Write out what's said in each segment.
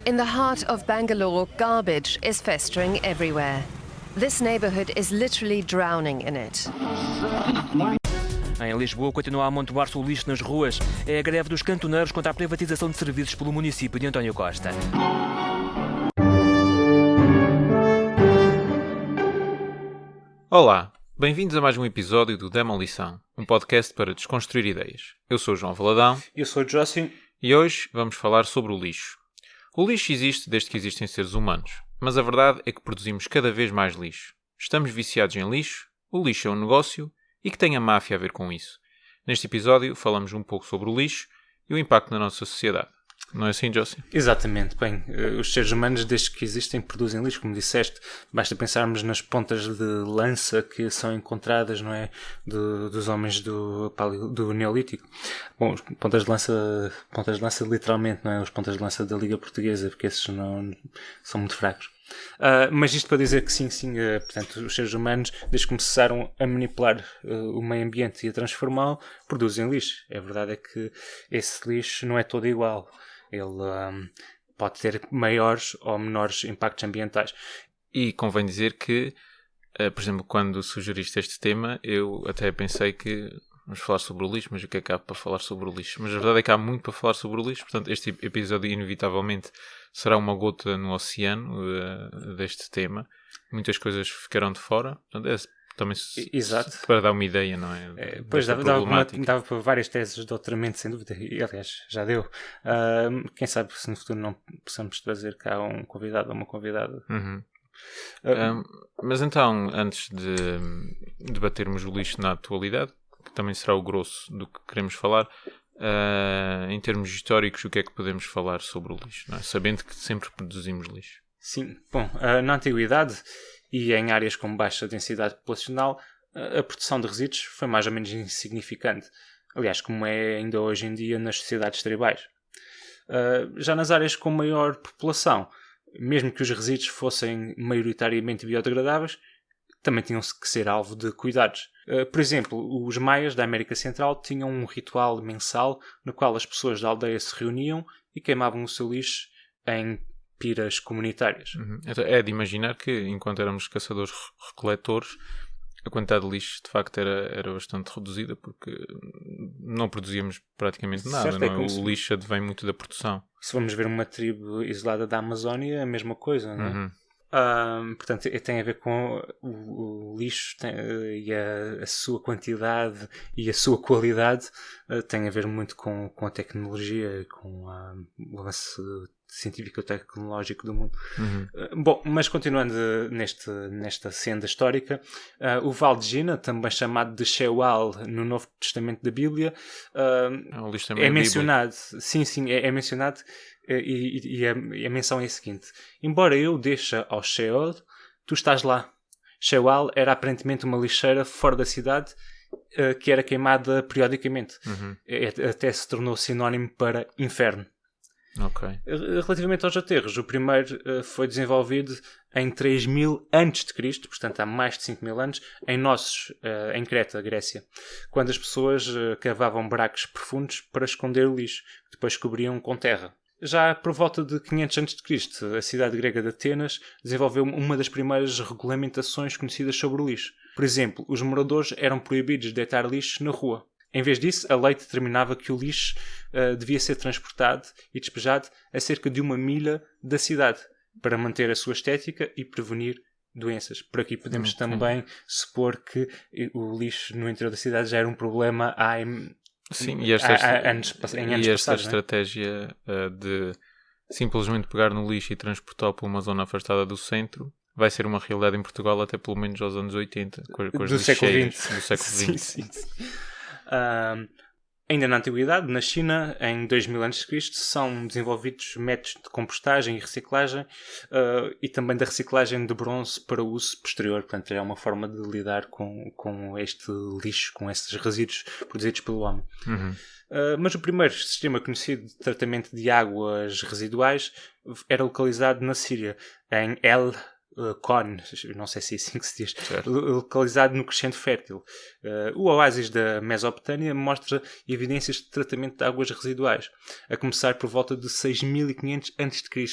In the heart of Bangalore, garbage is festering everywhere. This neighborhood is literally drowning in it. Em Lisboa, continua a amontoar-se o lixo nas ruas. É a greve dos cantoneiros contra a privatização de serviços pelo município de António Costa. Olá, bem-vindos a mais um episódio do Demolição, um podcast para desconstruir ideias. Eu sou o João Valadão. Eu sou o Jossy. E hoje vamos falar sobre o lixo. O lixo existe desde que existem seres humanos, mas a verdade é que produzimos cada vez mais lixo. Estamos viciados em lixo, o lixo é um negócio e que tem a máfia a ver com isso. Neste episódio falamos um pouco sobre o lixo e o impacto na nossa sociedade. Não é assim, Jossy? Exatamente. Bem, os seres humanos, desde que existem, produzem lixo, como disseste. Basta pensarmos nas pontas de lança que são encontradas, não é? Dos homens do Neolítico. Bom, os pontas de lança literalmente, não é? Os pontas de lança da Liga Portuguesa, porque esses não são muito fracos. Mas isto para dizer que sim, portanto, os seres humanos, desde que começaram a manipular o meio ambiente e a transformá-lo, produzem lixo. A verdade é que esse lixo não é todo igual. Ele pode ter maiores ou menores impactos ambientais. E convém dizer que, por exemplo, quando sugeriste este tema, eu até pensei que vamos falar sobre o lixo, mas o que é que há para falar sobre o lixo? Mas a verdade é que há muito para falar sobre o lixo, portanto este episódio inevitavelmente será uma gota no oceano deste tema. Muitas coisas ficarão de fora, portanto também Exato. Para dar uma ideia, não é? Pois dava para várias teses de doutoramento, sem dúvida, e aliás já deu. Quem sabe se no futuro não possamos trazer cá um convidado ou uma convidada. Uhum. Mas então, antes de debatermos o lixo na atualidade, que também será o grosso do que queremos falar, em termos históricos, o que é que podemos falar sobre o lixo, não é? Sabendo que sempre produzimos lixo. Sim, bom, na antiguidade e em áreas com baixa densidade populacional, a produção de resíduos foi mais ou menos insignificante. Aliás, como é ainda hoje em dia nas sociedades tribais. Já nas áreas com maior população, mesmo que os resíduos fossem maioritariamente biodegradáveis, também tinham que ser alvo de cuidados. Por exemplo, os maias da América Central tinham um ritual mensal no qual as pessoas da aldeia se reuniam e queimavam o seu lixo em piras comunitárias. Uhum. Então, é de imaginar que, enquanto éramos caçadores-recoletores, a quantidade de lixo, de facto, era bastante reduzida, porque não produzíamos praticamente nada. Certo, não é? O lixo advém muito da produção. Se vamos ver uma tribo isolada da Amazónia, é a mesma coisa, não é? Uhum. Portanto, tem a ver com o lixo e a sua quantidade e a sua qualidade, tem a ver muito com a tecnologia, com o avanço científico-tecnológico do mundo. Uhum. Bom, mas continuando nesta senda histórica, o Vale de Gina, também chamado de Sheol no Novo Testamento da Bíblia, é mencionado. Sim, é mencionado. E a menção é a seguinte: embora eu deixe ao Sheol, tu estás lá. Sheol era aparentemente uma lixeira fora da cidade que era queimada periodicamente. Uhum. Até se tornou sinónimo para inferno. Okay. Relativamente aos aterros, o primeiro foi desenvolvido em 3000 a.C., portanto há mais de 5000 anos, em Creta, Grécia, quando as pessoas cavavam buracos profundos para esconder o lixo, que depois cobriam com terra. Já por volta de 500 a.C., a cidade grega de Atenas desenvolveu uma das primeiras regulamentações conhecidas sobre o lixo. Por exemplo, os moradores eram proibidos de deitar lixo na rua. Em vez disso, a lei determinava que o lixo devia ser transportado e despejado a cerca de 1 milha da cidade, para manter a sua estética e prevenir doenças. Por aqui podemos também supor que o lixo no interior da cidade já era um problema há anos passados. Esta passados, estratégia de simplesmente pegar no lixo e transportá-lo para uma zona afastada do centro vai ser uma realidade em Portugal até pelo menos aos anos 80, com as lixeiras do século XX. Sim. Ainda na Antiguidade, na China, em 2000 a.C., são desenvolvidos métodos de compostagem e reciclagem e também da reciclagem de bronze para uso posterior. Portanto, é uma forma de lidar com este lixo, com estes resíduos produzidos pelo homem. Uhum. Mas o primeiro sistema conhecido de tratamento de águas residuais era localizado na Síria, em El Con, não sei se é assim que se diz, localizado no Crescente Fértil. O oásis da Mesopotâmia mostra evidências de tratamento de águas residuais, a começar por volta de 6500 a.C.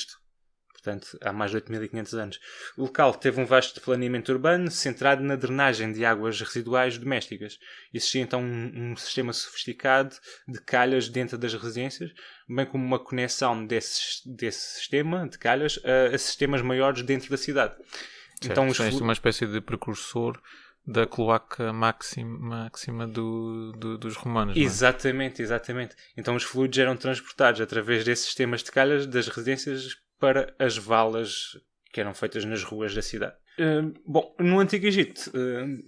portanto há mais de 8.500 anos. O local teve um vasto planeamento urbano centrado na drenagem de águas residuais domésticas. Existia então um sistema sofisticado de calhas dentro das residências, bem como uma conexão desse sistema de calhas a sistemas maiores dentro da cidade. Certo. Então, Isto é uma espécie de precursor da cloaca máxima dos romanos. Não é? Exatamente. Então os fluidos eram transportados através desses sistemas de calhas das residências para as valas que eram feitas nas ruas da cidade. Bom, no Antigo Egito,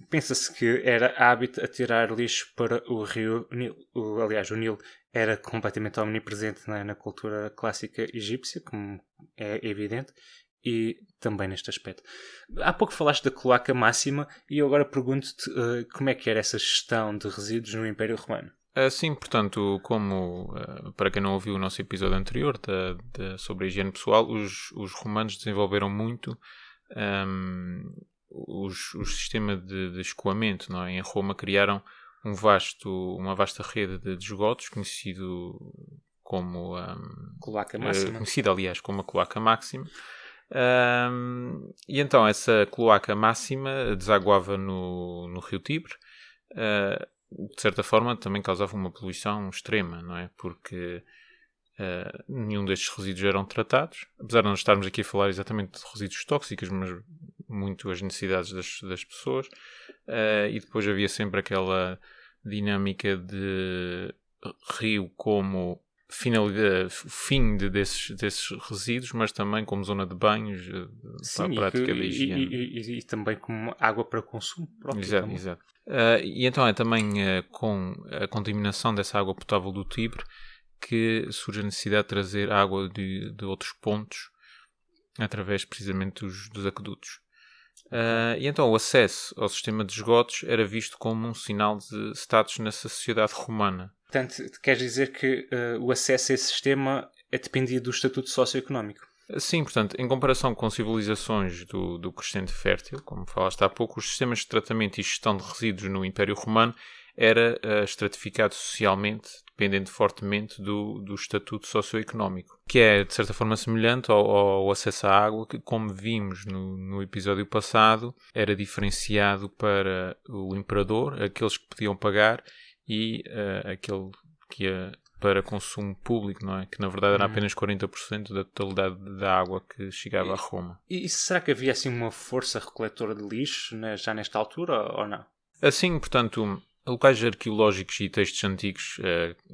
pensa-se que era hábito atirar lixo para o rio Nilo. Aliás, o Nilo era completamente omnipresente na cultura clássica egípcia, como é evidente, e também neste aspecto. Há pouco falaste da cloaca máxima e eu agora pergunto-te como é que era essa gestão de resíduos no Império Romano. Sim, portanto, para quem não ouviu o nosso episódio anterior sobre a higiene pessoal, os romanos desenvolveram muito o sistema de escoamento. Não é? Em Roma criaram uma vasta rede de esgotos, conhecido como Cloaca máxima. conhecida, aliás, como a cloaca máxima. E então essa cloaca máxima desaguava no rio Tibre, de certa forma também causava uma poluição extrema, não é? Porque nenhum destes resíduos eram tratados, apesar de não estarmos aqui a falar exatamente de resíduos tóxicos, mas muito as necessidades das pessoas, e depois havia sempre aquela dinâmica de rio como fim desses resíduos, mas também como zona de banhos, para a prática da higiene. E também como água para consumo próprio. Exato. E então é também com a contaminação dessa água potável do Tibre que surge a necessidade de trazer água de outros pontos através precisamente dos aquedutos. E então o acesso ao sistema de esgotos era visto como um sinal de status nessa sociedade romana. Portanto, queres dizer que o acesso a esse sistema dependia do estatuto socioeconómico? Sim, portanto, em comparação com civilizações do crescente fértil, como falaste há pouco, os sistemas de tratamento e gestão de resíduos no Império Romano era estratificado socialmente, dependendo fortemente do estatuto socioeconómico, que é, de certa forma, semelhante ao acesso à água, que, como vimos no episódio passado, era diferenciado para o imperador, aqueles que podiam pagar, e aquele que ia para consumo público, não é? Que na verdade era apenas 40% da totalidade da água que chegava a Roma. E será que havia assim uma força recoletora de lixo já nesta altura ou não? Assim, portanto, locais arqueológicos e textos antigos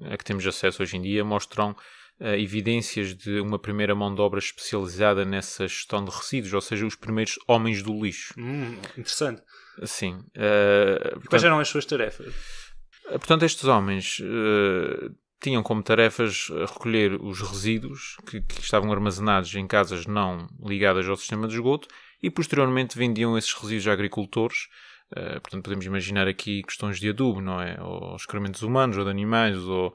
a que temos acesso hoje em dia mostram evidências de uma primeira mão de obra especializada nessa gestão de resíduos, ou seja, os primeiros homens do lixo. Interessante. Sim. Quais eram as suas tarefas? Portanto, estes homens tinham como tarefas recolher os resíduos que estavam armazenados em casas não ligadas ao sistema de esgoto e posteriormente vendiam esses resíduos a agricultores. Portanto, podemos imaginar aqui questões de adubo, não é? Ou excrementos humanos, ou de animais, ou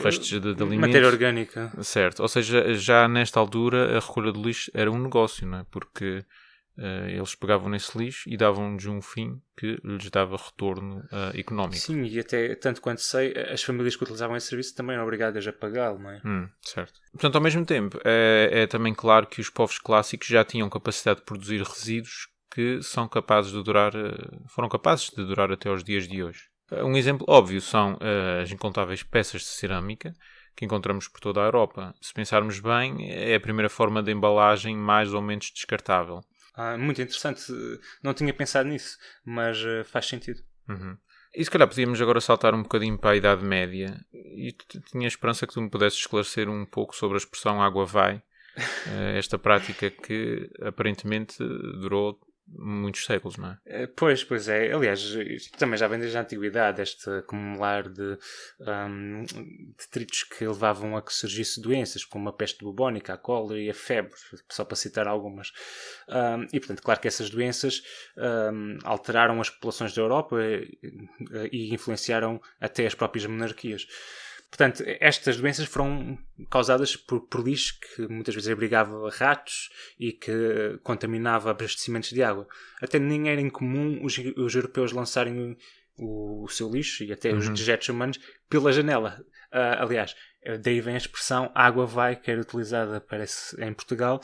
restos de alimentos. Matéria orgânica. Certo. Ou seja, já nesta altura a recolha de lixo era um negócio, não é? Porque eles pegavam nesse lixo e davam-lhes um fim que lhes dava retorno económico. Sim, e até, tanto quanto sei, as famílias que utilizavam esse serviço também eram obrigadas a pagá-lo, não é? Certo. Portanto, ao mesmo tempo, é também claro que os povos clássicos já tinham capacidade de produzir resíduos que foram capazes de durar até aos dias de hoje. Um exemplo óbvio são as incontáveis peças de cerâmica que encontramos por toda a Europa. Se pensarmos bem, é a primeira forma de embalagem mais ou menos descartável. Muito interessante. Não tinha pensado nisso, mas faz sentido. E se calhar podíamos agora saltar um bocadinho para a Idade Média e tinha esperança que tu me pudesses esclarecer um pouco sobre a expressão água vai, esta prática que aparentemente durou muitos séculos, não é? Pois é. Aliás, isto também já vem desde a antiguidade, este acumular de detritos que levavam a que surgissem doenças, como a peste bubónica, a cólera e a febre, só para citar algumas. E, portanto, claro que essas doenças alteraram as populações da Europa e influenciaram até as próprias monarquias. Portanto, estas doenças foram causadas por lixo que muitas vezes abrigava ratos e que contaminava abastecimentos de água. Até nem era incomum os europeus lançarem o seu lixo e até os dejetos humanos pela janela. Aliás, Daí vem a expressão água vai, que era utilizada, parece, em Portugal,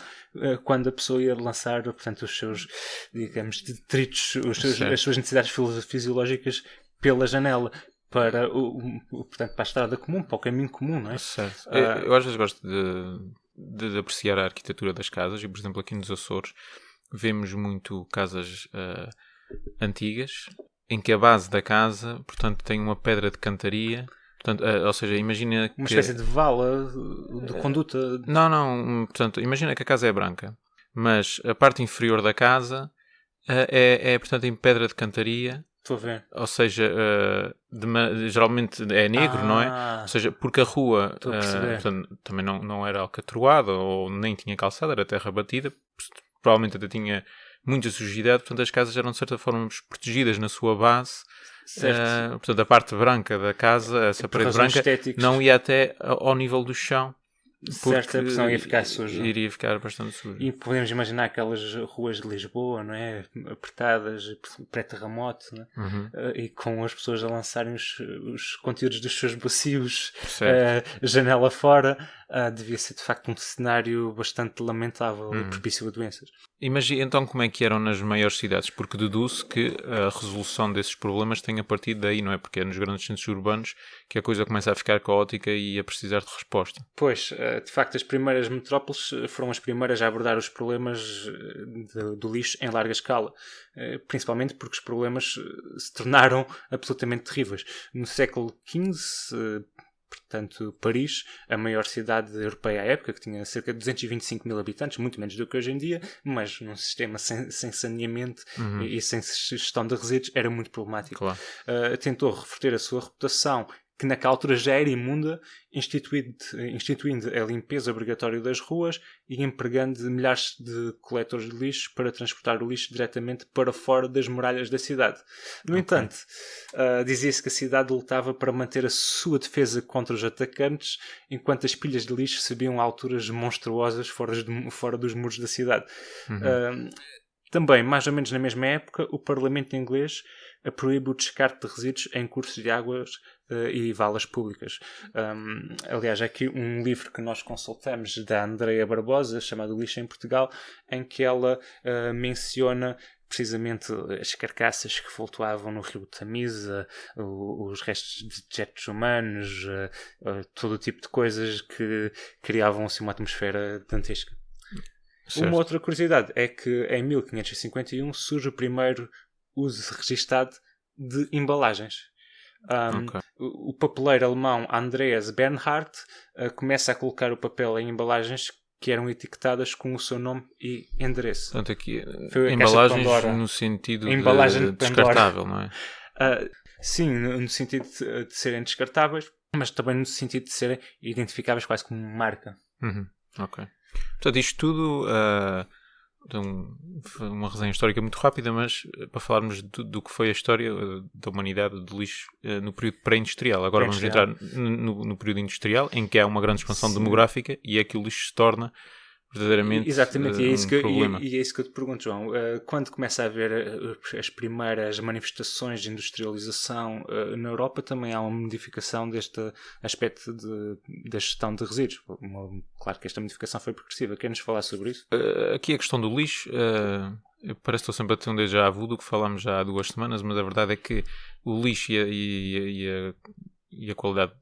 quando a pessoa ia lançar, portanto, os seus, digamos, detritos, as suas necessidades fisiológicas pela janela para, portanto, para a estrada comum, para o caminho comum, não é? Certo. Eu às vezes gosto de apreciar a arquitetura das casas e, por exemplo, aqui nos Açores vemos muito casas antigas em que a base da casa, portanto, tem uma pedra de cantaria. Portanto, ou seja, imagina que... Uma espécie de vala de conduta. Não, portanto, imagina que a casa é branca, mas a parte inferior da casa portanto, em pedra de cantaria. Estou a ver. Ou seja, geralmente é negro, não é? Ou seja, porque a rua portanto, também não era alcatroada ou nem tinha calçada, era terra batida, provavelmente até tinha muita sujidade, portanto as casas eram de certa forma protegidas na sua base. Portanto, a parte branca da casa, essa parede branca, estéticas, não ia até ao nível do chão. Certa pressão ia ficar suja. Iria ficar bastante suja. E podemos imaginar aquelas ruas de Lisboa, não é? Apertadas, pré-terremoto, não é? Uhum. E com as pessoas a lançarem os conteúdos dos seus bacios janela fora, devia ser de facto um cenário bastante lamentável e propício a doenças. Imagina então como é que eram nas maiores cidades, porque deduz que a resolução desses problemas tem a partir daí, não é? Porque é nos grandes centros urbanos que a coisa começa a ficar caótica e a precisar de resposta. Pois, de facto, as primeiras metrópoles foram as primeiras a abordar os problemas do lixo em larga escala, principalmente porque os problemas se tornaram absolutamente terríveis. No século XV, portanto, Paris, a maior cidade europeia à época, que tinha cerca de 225 mil habitantes, muito menos do que hoje em dia, mas num sistema sem saneamento e sem gestão de resíduos, era muito problemático. Claro. Tentou reverter a sua reputação, que naquela altura já era imunda, instituindo a limpeza obrigatória das ruas e empregando milhares de coletores de lixo para transportar o lixo diretamente para fora das muralhas da cidade. No entanto, dizia-se que a cidade lutava para manter a sua defesa contra os atacantes, enquanto as pilhas de lixo subiam a alturas monstruosas fora dos muros da cidade. Também, mais ou menos na mesma época, o Parlamento inglês proíbe o descarte de resíduos em cursos de águas e valas públicas. Aliás, há aqui um livro que nós consultamos da Andrea Barbosa, chamado Lixo em Portugal, em que ela menciona precisamente as carcaças que flutuavam no rio Tamisa, os restos de dejetos humanos, todo o tipo de coisas que criavam assim, uma atmosfera dantesca. Certo. Uma outra curiosidade é que em 1551 surge o primeiro uso registado de embalagens. O papeleiro alemão Andreas Bernhardt começa a colocar o papel em embalagens que eram etiquetadas com o seu nome e endereço. Portanto, aqui Foi embalagens no sentido de descartável, não é? Sim, no sentido de serem descartáveis, mas também no sentido de serem identificáveis quase como marca. Ok. Portanto, isto tudo uma resenha histórica muito rápida, mas para falarmos do que foi a história da humanidade do lixo no período pré-industrial. Agora vamos entrar no período industrial, em que há uma grande expansão demográfica e é que o lixo se torna verdadeiramente exatamente, problema. E é isso que eu te pergunto, João. Quando começa a haver as primeiras manifestações de industrialização na Europa, também há uma modificação deste aspecto da gestão de resíduos. Claro que esta modificação foi progressiva. Quer-nos falar sobre isso? Aqui a questão do lixo, parece que estou sempre a ter um déjà vu do que falámos já há 2 semanas, mas a verdade é que o lixo e a qualidade,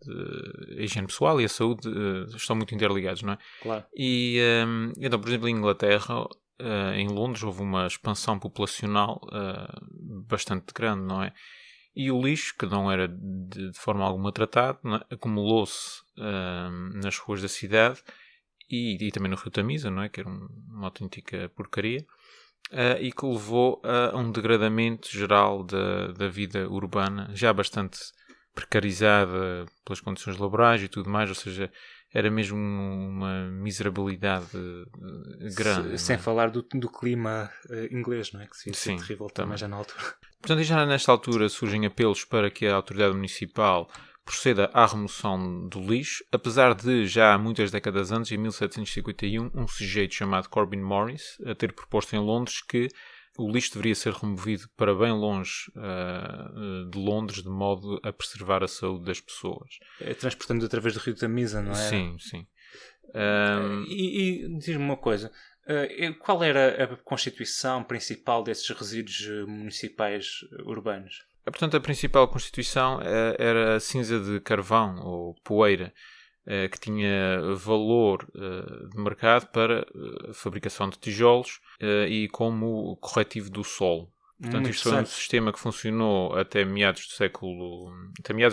a higiene pessoal e a saúde estão muito interligados, não é? Claro. E então, por exemplo, em Inglaterra, em Londres, houve uma expansão populacional bastante grande, não é? E o lixo, que não era de forma alguma tratado, não é? Acumulou-se nas ruas da cidade e também no rio Tamisa, não é? Que era uma autêntica porcaria. E que levou a um degradamento geral da vida urbana, já bastante precarizada pelas condições laborais e tudo mais, ou seja, era mesmo uma miserabilidade grande. Sem falar do clima inglês, não é? Que se Sim, terrível também já na altura. Portanto, já nesta altura surgem apelos para que a autoridade municipal proceda à remoção do lixo, apesar de já há muitas décadas antes, em 1751, um sujeito chamado Corbin Morris a ter proposto em Londres que o lixo deveria ser removido para bem longe de Londres, de modo a preservar a saúde das pessoas. Transportando através do rio Tamisa, não é? Sim, sim. E diz-me uma coisa. Qual era a constituição principal desses resíduos municipais urbanos? Portanto, a principal constituição era a cinza de carvão, ou poeira, que tinha valor de mercado para a fabricação de tijolos e como corretivo do solo. Portanto, isto foi um sistema que funcionou até meados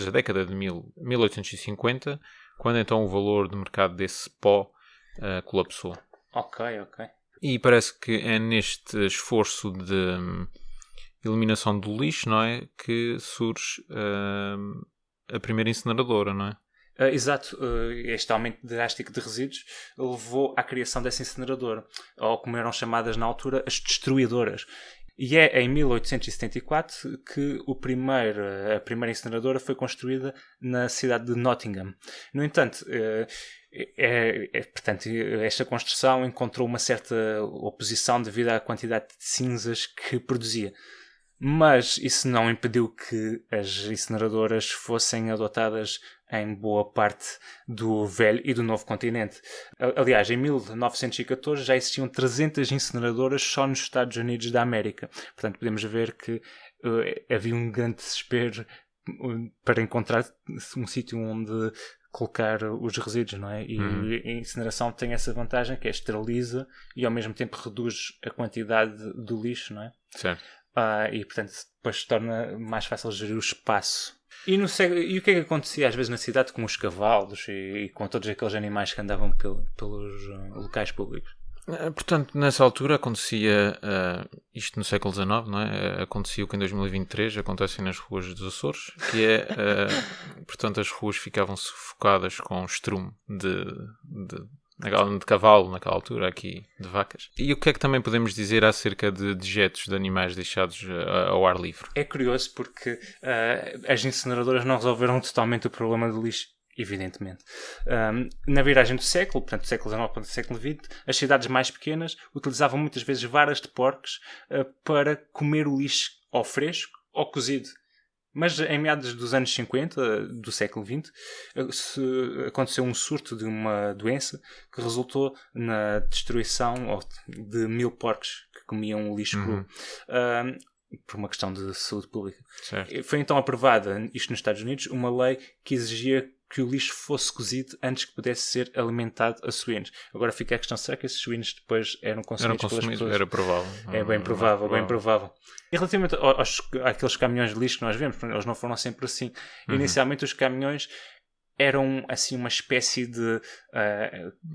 da década de 1850, quando então o valor de mercado desse pó colapsou. Ok. E parece que é neste esforço de eliminação do lixo, não é, que surge a primeira incineradora, não é? Exato, este aumento drástico de resíduos levou à criação dessa incineradora, ou como eram chamadas na altura, as destruidoras. E é em 1874 que a primeira incineradora foi construída na cidade de Nottingham. No entanto, portanto, esta construção encontrou uma certa oposição devido à quantidade de cinzas que produzia. Mas isso não impediu que as incineradoras fossem adotadas em boa parte do velho e do novo continente. Aliás, em 1914 já existiam 300 incineradoras só nos Estados Unidos da América. Portanto, podemos ver que havia um grande desespero para encontrar um sítio onde colocar os resíduos, não é? E a incineração tem essa vantagem, que é esteriliza e ao mesmo tempo reduz a quantidade do lixo, não é? Certo. E portanto depois torna mais fácil gerir o espaço. E o que é que acontecia às vezes na cidade com os cavalos e com todos aqueles animais que andavam pelos locais públicos? Portanto, nessa altura acontecia isto no século XIX, não é? Acontecia o que em 2023 acontece nas ruas dos Açores, que é, portanto, as ruas ficavam sufocadas com estrume de cavalo, naquela altura, aqui de vacas. E o que é que também podemos dizer acerca de dejetos de animais deixados ao ar livre? É curioso porque as incineradoras não resolveram totalmente o problema do lixo, evidentemente. Na viragem do século, portanto, do século XIX para o século XX, as cidades mais pequenas utilizavam muitas vezes varas de porcos para comer o lixo ou fresco ou cozido. Mas em meados dos anos 50 do século XX aconteceu um surto de uma doença que resultou na destruição de 1000 porcos que comiam o lixo cru, por uma questão de saúde pública. Certo. Foi então aprovada, isto nos Estados Unidos, uma lei que exigia que o lixo fosse cozido antes que pudesse ser alimentado a suínos. Agora fica a questão, será que esses suínos depois eram consumidos pelas pessoas? Era provável. É bem provável. E relativamente àqueles caminhões de lixo que nós vemos, eles não foram sempre assim. Inicialmente os caminhões eram assim uma espécie de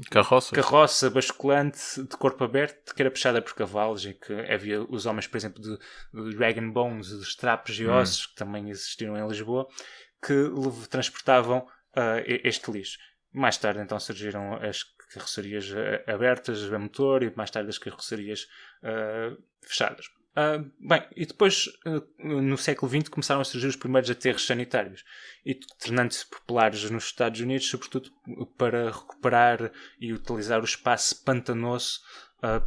carroça basculante de corpo aberto que era puxada por cavalos e que havia os homens, por exemplo, de rag and bones, dos trapos e ossos, que também existiram em Lisboa, que transportavam este lixo. Mais tarde então surgiram as carrocerias abertas a motor e mais tarde as carrocerias fechadas. Bem, e depois no século XX começaram a surgir os primeiros aterros sanitários e tornando-se populares nos Estados Unidos, sobretudo para recuperar e utilizar o espaço pantanoso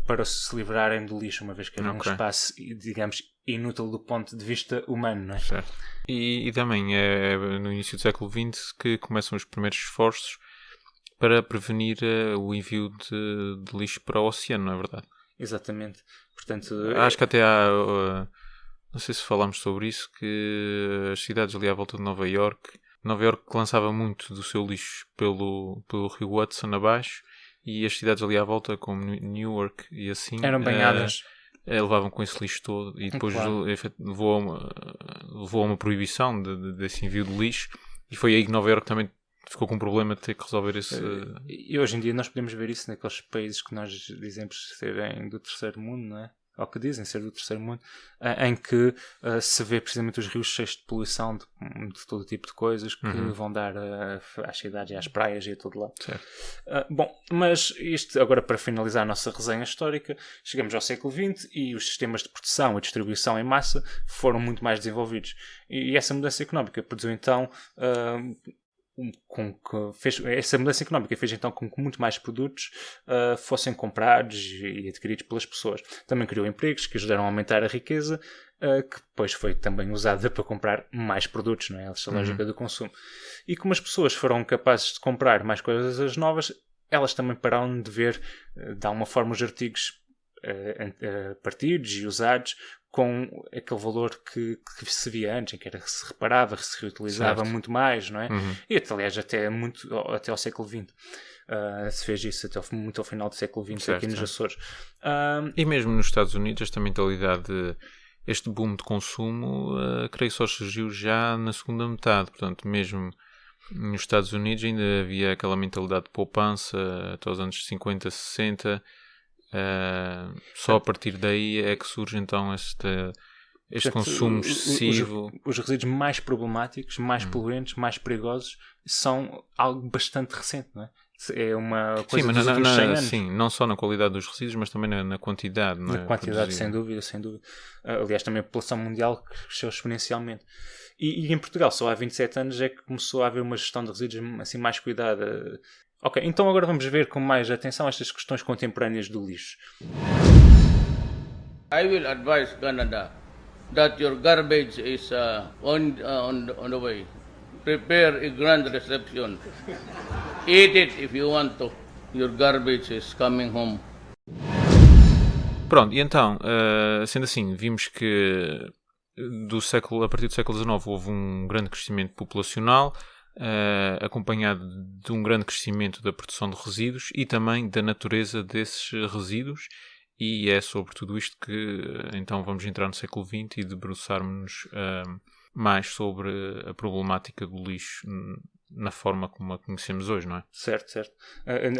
para se livrarem do lixo, uma vez que era um espaço, digamos, inútil do ponto de vista humano, não é? Certo. E também é no início do século XX que começam os primeiros esforços para prevenir o envio de lixo para o oceano, não é verdade? Exatamente. Portanto, acho que até há, não sei se falámos sobre isso, que as cidades ali à volta de Nova Iorque lançava muito do seu lixo pelo rio Hudson abaixo, e as cidades ali à volta, como Newark e assim, eram banhadas. Levavam com esse lixo todo e depois levou a uma proibição desse envio de lixo, e foi aí que Nova Iorque também ficou com um problema de ter que resolver esse... E hoje em dia nós podemos ver isso naqueles países que nós dizemos serem do terceiro mundo, não é? Ou que dizem ser do terceiro mundo, em que se vê precisamente os rios cheios de poluição de todo tipo de coisas que vão dar às cidades e às praias e a todo lado. Bom, mas isto agora para finalizar a nossa resenha histórica, chegamos ao século XX e os sistemas de produção e distribuição em massa foram muito mais desenvolvidos. E essa mudança económica produziu então essa mudança económica fez então com que muito mais produtos fossem comprados e adquiridos pelas pessoas. Também criou empregos que ajudaram a aumentar a riqueza, que depois foi também usada para comprar mais produtos, não é? Essa lógica do consumo. E como as pessoas foram capazes de comprar mais coisas novas, elas também pararam de ver, de alguma forma, os artigos partidos e usados com aquele valor que se via antes, em que se reparava, se reutilizava muito mais, não é? E, aliás, até ao século XX. Se fez isso muito ao final do século XX aqui nos Açores. E mesmo nos Estados Unidos, esta mentalidade, este boom de consumo, creio que só surgiu já na segunda metade. Portanto, mesmo nos Estados Unidos ainda havia aquela mentalidade de poupança até os anos 50, 60. Só a partir daí é que surge então este consumo excessivo. Os resíduos mais problemáticos, mais poluentes, mais perigosos são algo bastante recente, não é? É uma coisa dos últimos 100 anos. Sim, não só na qualidade dos resíduos, mas também na quantidade. Na quantidade, sem dúvida. Aliás, também a população mundial cresceu exponencialmente. E em Portugal, só há 27 anos é que começou a haver uma gestão de resíduos assim mais cuidada. Ok, então agora vamos ver com mais atenção estas questões contemporâneas do lixo. I will advise Canada that your garbage is on the way. Prepare a grand reception. Eat it if you want to. Your garbage is coming home. Pronto, e então, sendo assim, vimos que a partir do século XIX houve um grande crescimento populacional, acompanhado de um grande crescimento da produção de resíduos e também da natureza desses resíduos, e é sobre tudo isto que então vamos entrar no século XX e debruçarmos-nos mais sobre a problemática do lixo na forma como a conhecemos hoje, não é? Certo.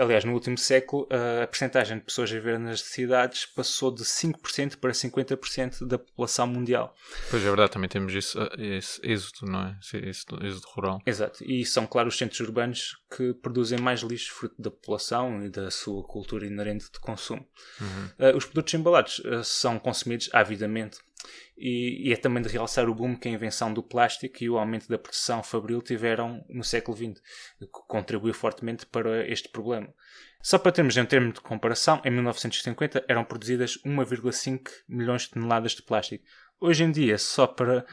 Aliás, no último século, a percentagem de pessoas a viver nas cidades passou de 5% para 50% da população mundial. Pois é verdade, também temos esse êxodo, não é? Esse êxodo rural. Exato. E são, claro, os centros urbanos que produzem mais lixo fruto da população e da sua cultura inerente de consumo. Os produtos embalados são consumidos avidamente. E é também de realçar o boom que a invenção do plástico e o aumento da produção fabril tiveram no século XX, que contribuiu fortemente para este problema. Só para termos um termo de comparação, em 1950 eram produzidas 1,5 milhões de toneladas de plástico. Hoje em dia, só para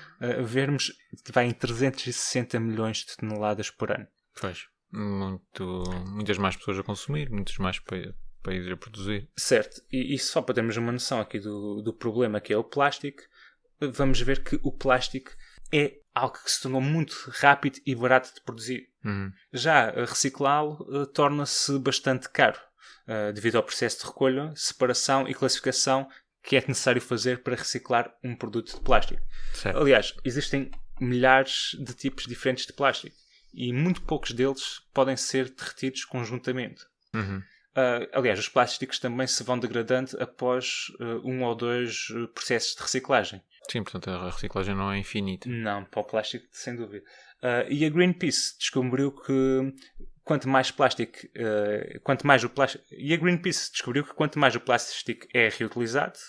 vermos, vai em 360 milhões de toneladas por ano. Pois, muitas mais pessoas a consumir, muitos mais países a produzir. Certo, e só para termos uma noção aqui do problema que é o plástico, vamos ver que o plástico é algo que se tornou muito rápido e barato de produzir. Já reciclá-lo torna-se bastante caro, devido ao processo de recolha, separação e classificação que é necessário fazer para reciclar um produto de plástico. Certo. Aliás, existem milhares de tipos diferentes de plástico e muito poucos deles podem ser derretidos conjuntamente. Aliás, os plásticos também se vão degradando após 1 ou 2 processos de reciclagem. Sim, portanto a reciclagem não é infinita. Não, para o plástico sem dúvida. E a Greenpeace descobriu que quanto mais o plástico é reutilizado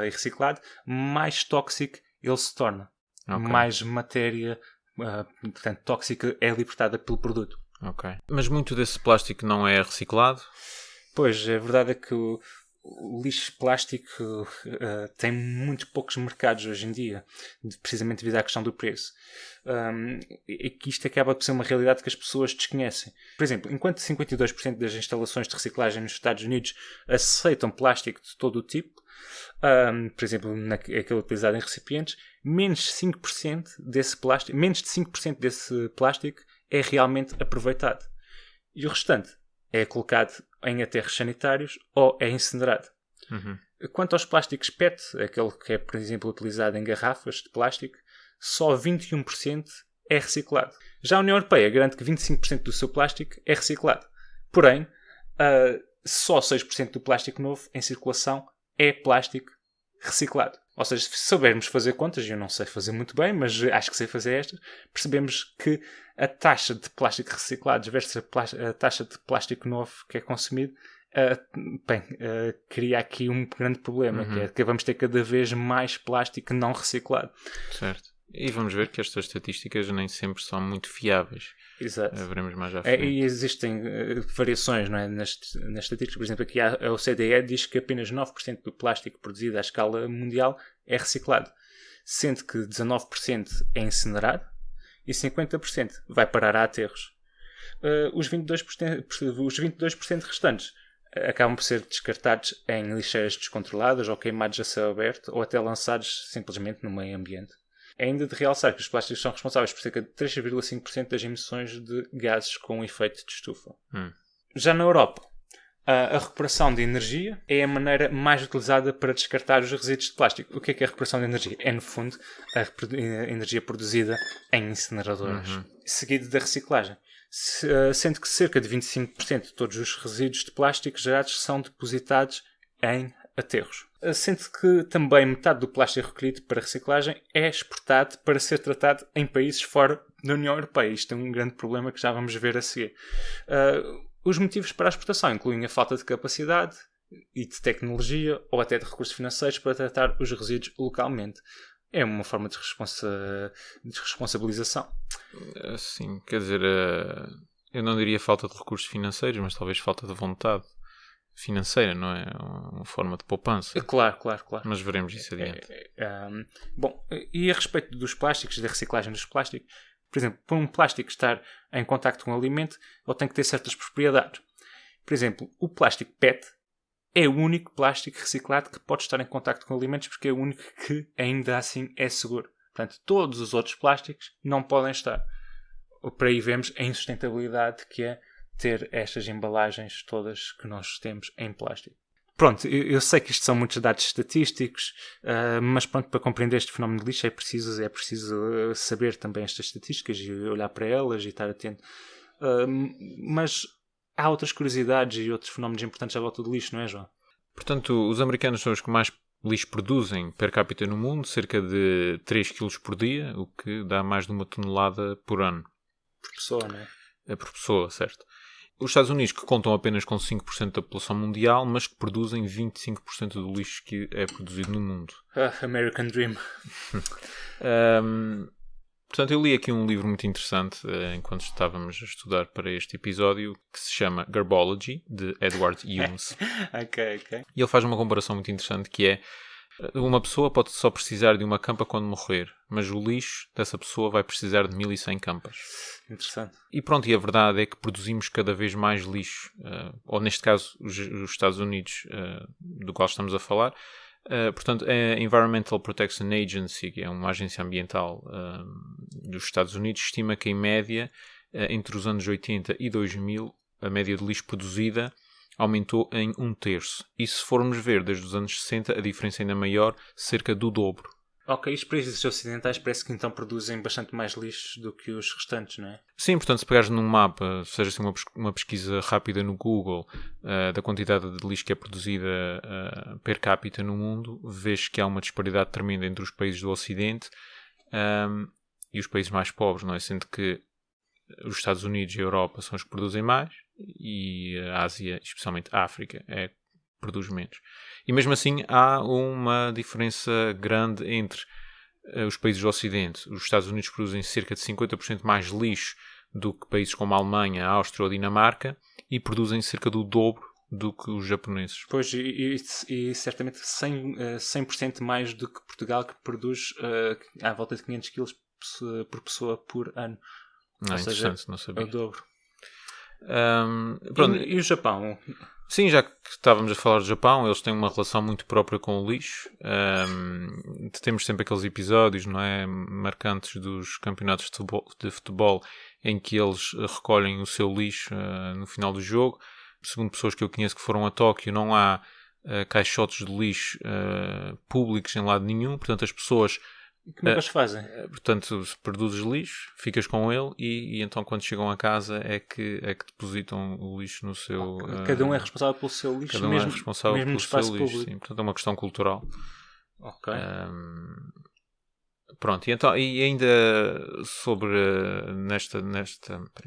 e reciclado, mais tóxico ele se torna. Okay. Mais matéria, portanto, tóxica é libertada pelo produto. Ok. Mas muito desse plástico não é reciclado? Pois, a verdade é que o lixo plástico tem muito poucos mercados hoje em dia, precisamente devido à questão do preço. E que isto acaba por ser uma realidade que as pessoas desconhecem. Por exemplo, enquanto 52% das instalações de reciclagem nos Estados Unidos aceitam plástico de todo o tipo, por exemplo, aquele utilizado em recipientes, menos de 5% desse plástico é realmente aproveitado. E o restante é colocado em aterros sanitários ou é incinerado. Quanto aos plásticos PET, aquele que é, por exemplo, utilizado em garrafas de plástico, só 21% é reciclado. Já a União Europeia garante que 25% do seu plástico é reciclado. Porém, só 6% do plástico novo em circulação é plástico reciclado. Ou seja, se soubermos fazer contas, e eu não sei fazer muito bem, mas acho que sei fazer estas, percebemos que a taxa de plástico reciclado versus a taxa de plástico novo que é consumido, cria aqui um grande problema, que é que vamos ter cada vez mais plástico não reciclado. Certo. E vamos ver que estas estatísticas nem sempre são muito fiáveis. Exato. Veremos mais à frente. E existem variações, não é, nas estatísticas. Por exemplo, aqui a OCDE diz que apenas 9% do plástico produzido à escala mundial é reciclado, sendo que 19% é incinerado e 50% vai parar a aterros. Os 22% restantes acabam por ser descartados em lixeiras descontroladas ou queimados a céu aberto ou até lançados simplesmente no meio ambiente. É ainda de realçar que os plásticos são responsáveis por cerca de 3,5% das emissões de gases com efeito de estufa. Já na Europa, a recuperação de energia é a maneira mais utilizada para descartar os resíduos de plástico. O que é a recuperação de energia? É, no fundo, a energia produzida em incineradores, seguido da reciclagem. Sendo que cerca de 25% de todos os resíduos de plástico gerados são depositados em aterros. Sendo que também metade do plástico recolhido para reciclagem é exportado para ser tratado em países fora da União Europeia. Isto é um grande problema que já vamos ver a seguir. Os motivos para a exportação incluem a falta de capacidade e de tecnologia ou até de recursos financeiros para tratar os resíduos localmente. É uma forma de responsabilização. Sim, quer dizer, eu não diria falta de recursos financeiros, mas talvez falta de vontade financeira, não é? Uma forma de poupança. Claro. Mas veremos isso adiante. Bom, e a respeito dos plásticos, da reciclagem dos plásticos, por exemplo, para um plástico estar em contacto com o alimento, ele tem que ter certas propriedades. Por exemplo, o plástico PET é o único plástico reciclado que pode estar em contacto com alimentos porque é o único que ainda assim é seguro. Portanto, todos os outros plásticos não podem estar. Por aí vemos a insustentabilidade que é ter estas embalagens todas que nós temos em plástico. Pronto, eu sei que isto são muitos dados estatísticos, mas pronto, para compreender este fenómeno de lixo é preciso saber também estas estatísticas e olhar para elas e estar atento. Mas há outras curiosidades e outros fenómenos importantes à volta do lixo, não é, João? Portanto, os americanos são os que mais lixo produzem per capita no mundo, cerca de 3 kg por dia, o que dá mais de 1 tonelada por ano. Por pessoa, não é? É por pessoa, certo. Os Estados Unidos, que contam apenas com 5% da população mundial, mas que produzem 25% do lixo que é produzido no mundo. American Dream. Portanto, eu li aqui um livro muito interessante enquanto estávamos a estudar para este episódio, que se chama Garbology, de Edward Humes. Ok. E ele faz uma comparação muito interessante, que é: uma pessoa pode só precisar de uma campa quando morrer, mas o lixo dessa pessoa vai precisar de 1100 campas. Interessante. E pronto, e a verdade é que produzimos cada vez mais lixo, ou neste caso os Estados Unidos, do qual estamos a falar. Portanto, a Environmental Protection Agency, que é uma agência ambiental dos Estados Unidos, estima que em média, entre os anos 80 e 2000, a média de lixo produzida aumentou em 1/3. E se formos ver desde os anos 60, a diferença ainda é maior, cerca do dobro. Ok, os países ocidentais parece que então produzem bastante mais lixo do que os restantes, não é? Sim, portanto, se pegares num mapa, seja assim uma pesquisa rápida no Google da quantidade de lixo que é produzida per capita no mundo, vês que há uma disparidade tremenda entre os países do Ocidente e os países mais pobres, não é? Sendo que os Estados Unidos e a Europa são os que produzem mais e a Ásia, especialmente a África, é que produz menos. E mesmo assim há uma diferença grande entre os países do Ocidente. Os Estados Unidos produzem cerca de 50% mais lixo do que países como a Alemanha, a Áustria ou a Dinamarca, e produzem cerca do dobro do que os japoneses. Pois, e certamente 100% mais do que Portugal, que produz à volta de 500 kg por pessoa por ano. Ou seja, não sabia. É o dobro. E o Japão? Sim, já que estávamos a falar do Japão, eles têm uma relação muito própria com o lixo. Temos sempre aqueles episódios, não é, marcantes dos campeonatos de futebol em que eles recolhem o seu lixo no final do jogo. Segundo pessoas que eu conheço que foram a Tóquio, não há caixotes de lixo públicos em lado nenhum. Portanto, as pessoas... Como é que eles fazem? Portanto, se produzes lixo, ficas com ele e então quando chegam a casa é que depositam o lixo no seu... Cada um é responsável pelo seu lixo, cada um mesmo, é responsável mesmo pelo no espaço seu lixo, público. sim. Portanto, é uma questão cultural. Ok. Pronto, e ainda sobre nesta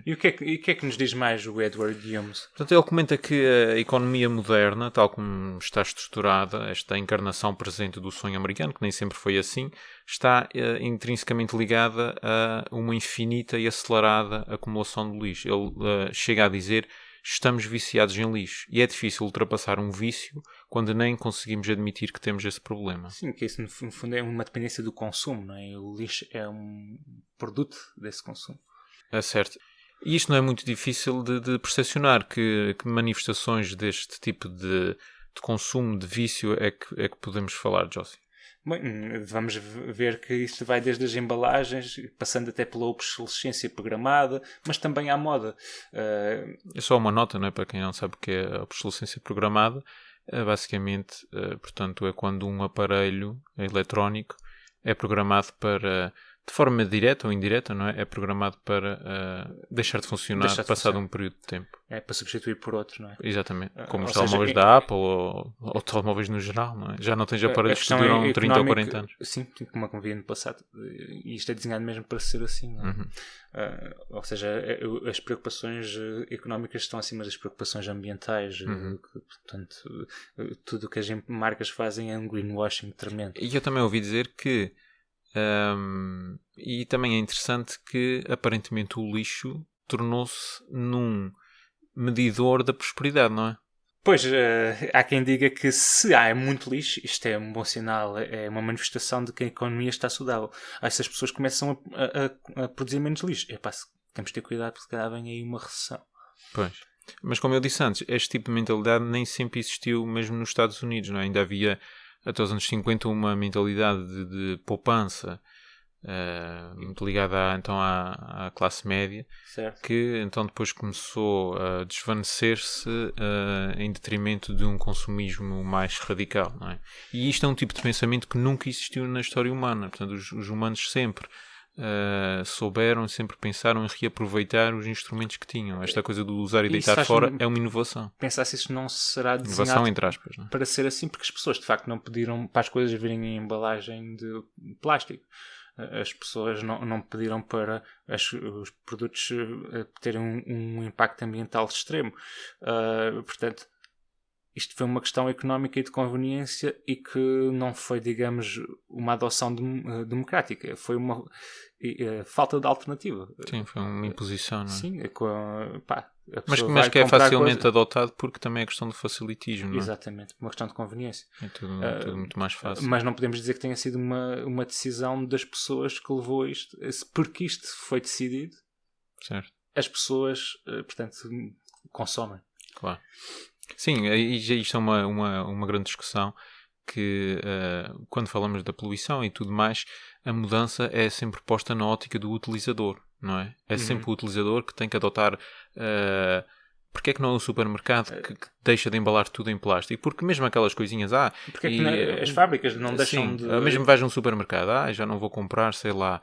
E o que é que nos diz mais o Edward Humes? portanto, ele comenta que a economia moderna, tal como está estruturada, esta encarnação presente do sonho americano, que nem sempre foi assim, está intrinsecamente ligada a uma infinita e acelerada acumulação de lixo. Ele chega a dizer: estamos viciados em lixo, e é difícil ultrapassar um vício quando nem conseguimos admitir que temos esse problema. Sim, que isso no fundo é uma dependência do consumo, não é? O lixo é um produto desse consumo. É certo. E isto não é muito difícil de percepcionar, que manifestações deste tipo de consumo, de vício, é que podemos falar, Josie. Bem, vamos ver que isto vai desde as embalagens, passando até pela obsolescência programada, mas também à moda. É só uma nota, não é? Para quem não sabe o que é a obsolescência programada, basicamente, portanto, é quando um aparelho eletrónico é programado para, de forma direta ou indireta, não é? É programado para deixar de funcionar passado um período de tempo. É para substituir por outro, não é? Exatamente. Como os Ou seja, telemóveis da Apple ou telemóveis no geral, não é? Já não tens aparelhos que duram 30 ou 40 anos. Sim, como havia no passado. E isto é desenhado mesmo para ser assim, não é? Uhum. Ou seja, as preocupações económicas estão acima das preocupações ambientais. Portanto, tudo o que as marcas fazem é um greenwashing tremendo. E eu também ouvi dizer que e também é interessante que aparentemente o lixo tornou-se num medidor da prosperidade, não é? Pois, há quem diga que se há muito lixo, isto é um bom sinal, é uma manifestação de que a economia está saudável. Essas pessoas começam a produzir menos lixo. Temos de ter cuidado porque se calhar vem aí uma recessão. Pois. Mas como eu disse antes, este tipo de mentalidade nem sempre existiu mesmo nos Estados Unidos, não é? Ainda havia até os anos 50 uma mentalidade de poupança muito ligada então à classe média, Certo. que então depois começou a desvanecer-se em detrimento de um consumismo mais radical, não é? E isto é um tipo de pensamento que nunca existiu na história humana. Portanto, os humanos sempre souberam, sempre pensaram em reaproveitar os instrumentos que tinham. Esta coisa do usar e deitar fora é uma inovação. Pensar se isto não será Inovação desenhado entre aspas, não é? para ser assim, porque as pessoas de facto não pediram para as coisas virem em embalagem de plástico. As pessoas não pediram para os produtos terem um impacto ambiental extremo. Portanto, isto foi uma questão económica e de conveniência e que não foi, digamos, uma adoção democrática. Foi uma falta de alternativa. Sim, foi uma imposição, não é? Sim, Mas que é facilmente adotado porque também é questão de facilitismo, não é? Exatamente, uma questão de conveniência. É tudo muito mais fácil. Mas não podemos dizer que tenha sido uma decisão das pessoas que levou a isto, porque isto foi decidido, Certo. as pessoas, portanto, consomem. Claro. Sim, e isto é uma grande discussão que quando falamos da poluição e tudo mais, a mudança é sempre posta na ótica do utilizador, não é? É sempre o utilizador que tem que adotar. Porque é que não é o supermercado que deixa de embalar tudo em plástico? Porque mesmo aquelas coisinhas, porque é que as fábricas não deixam de... Mesmo vais a um supermercado, já não vou comprar, sei lá,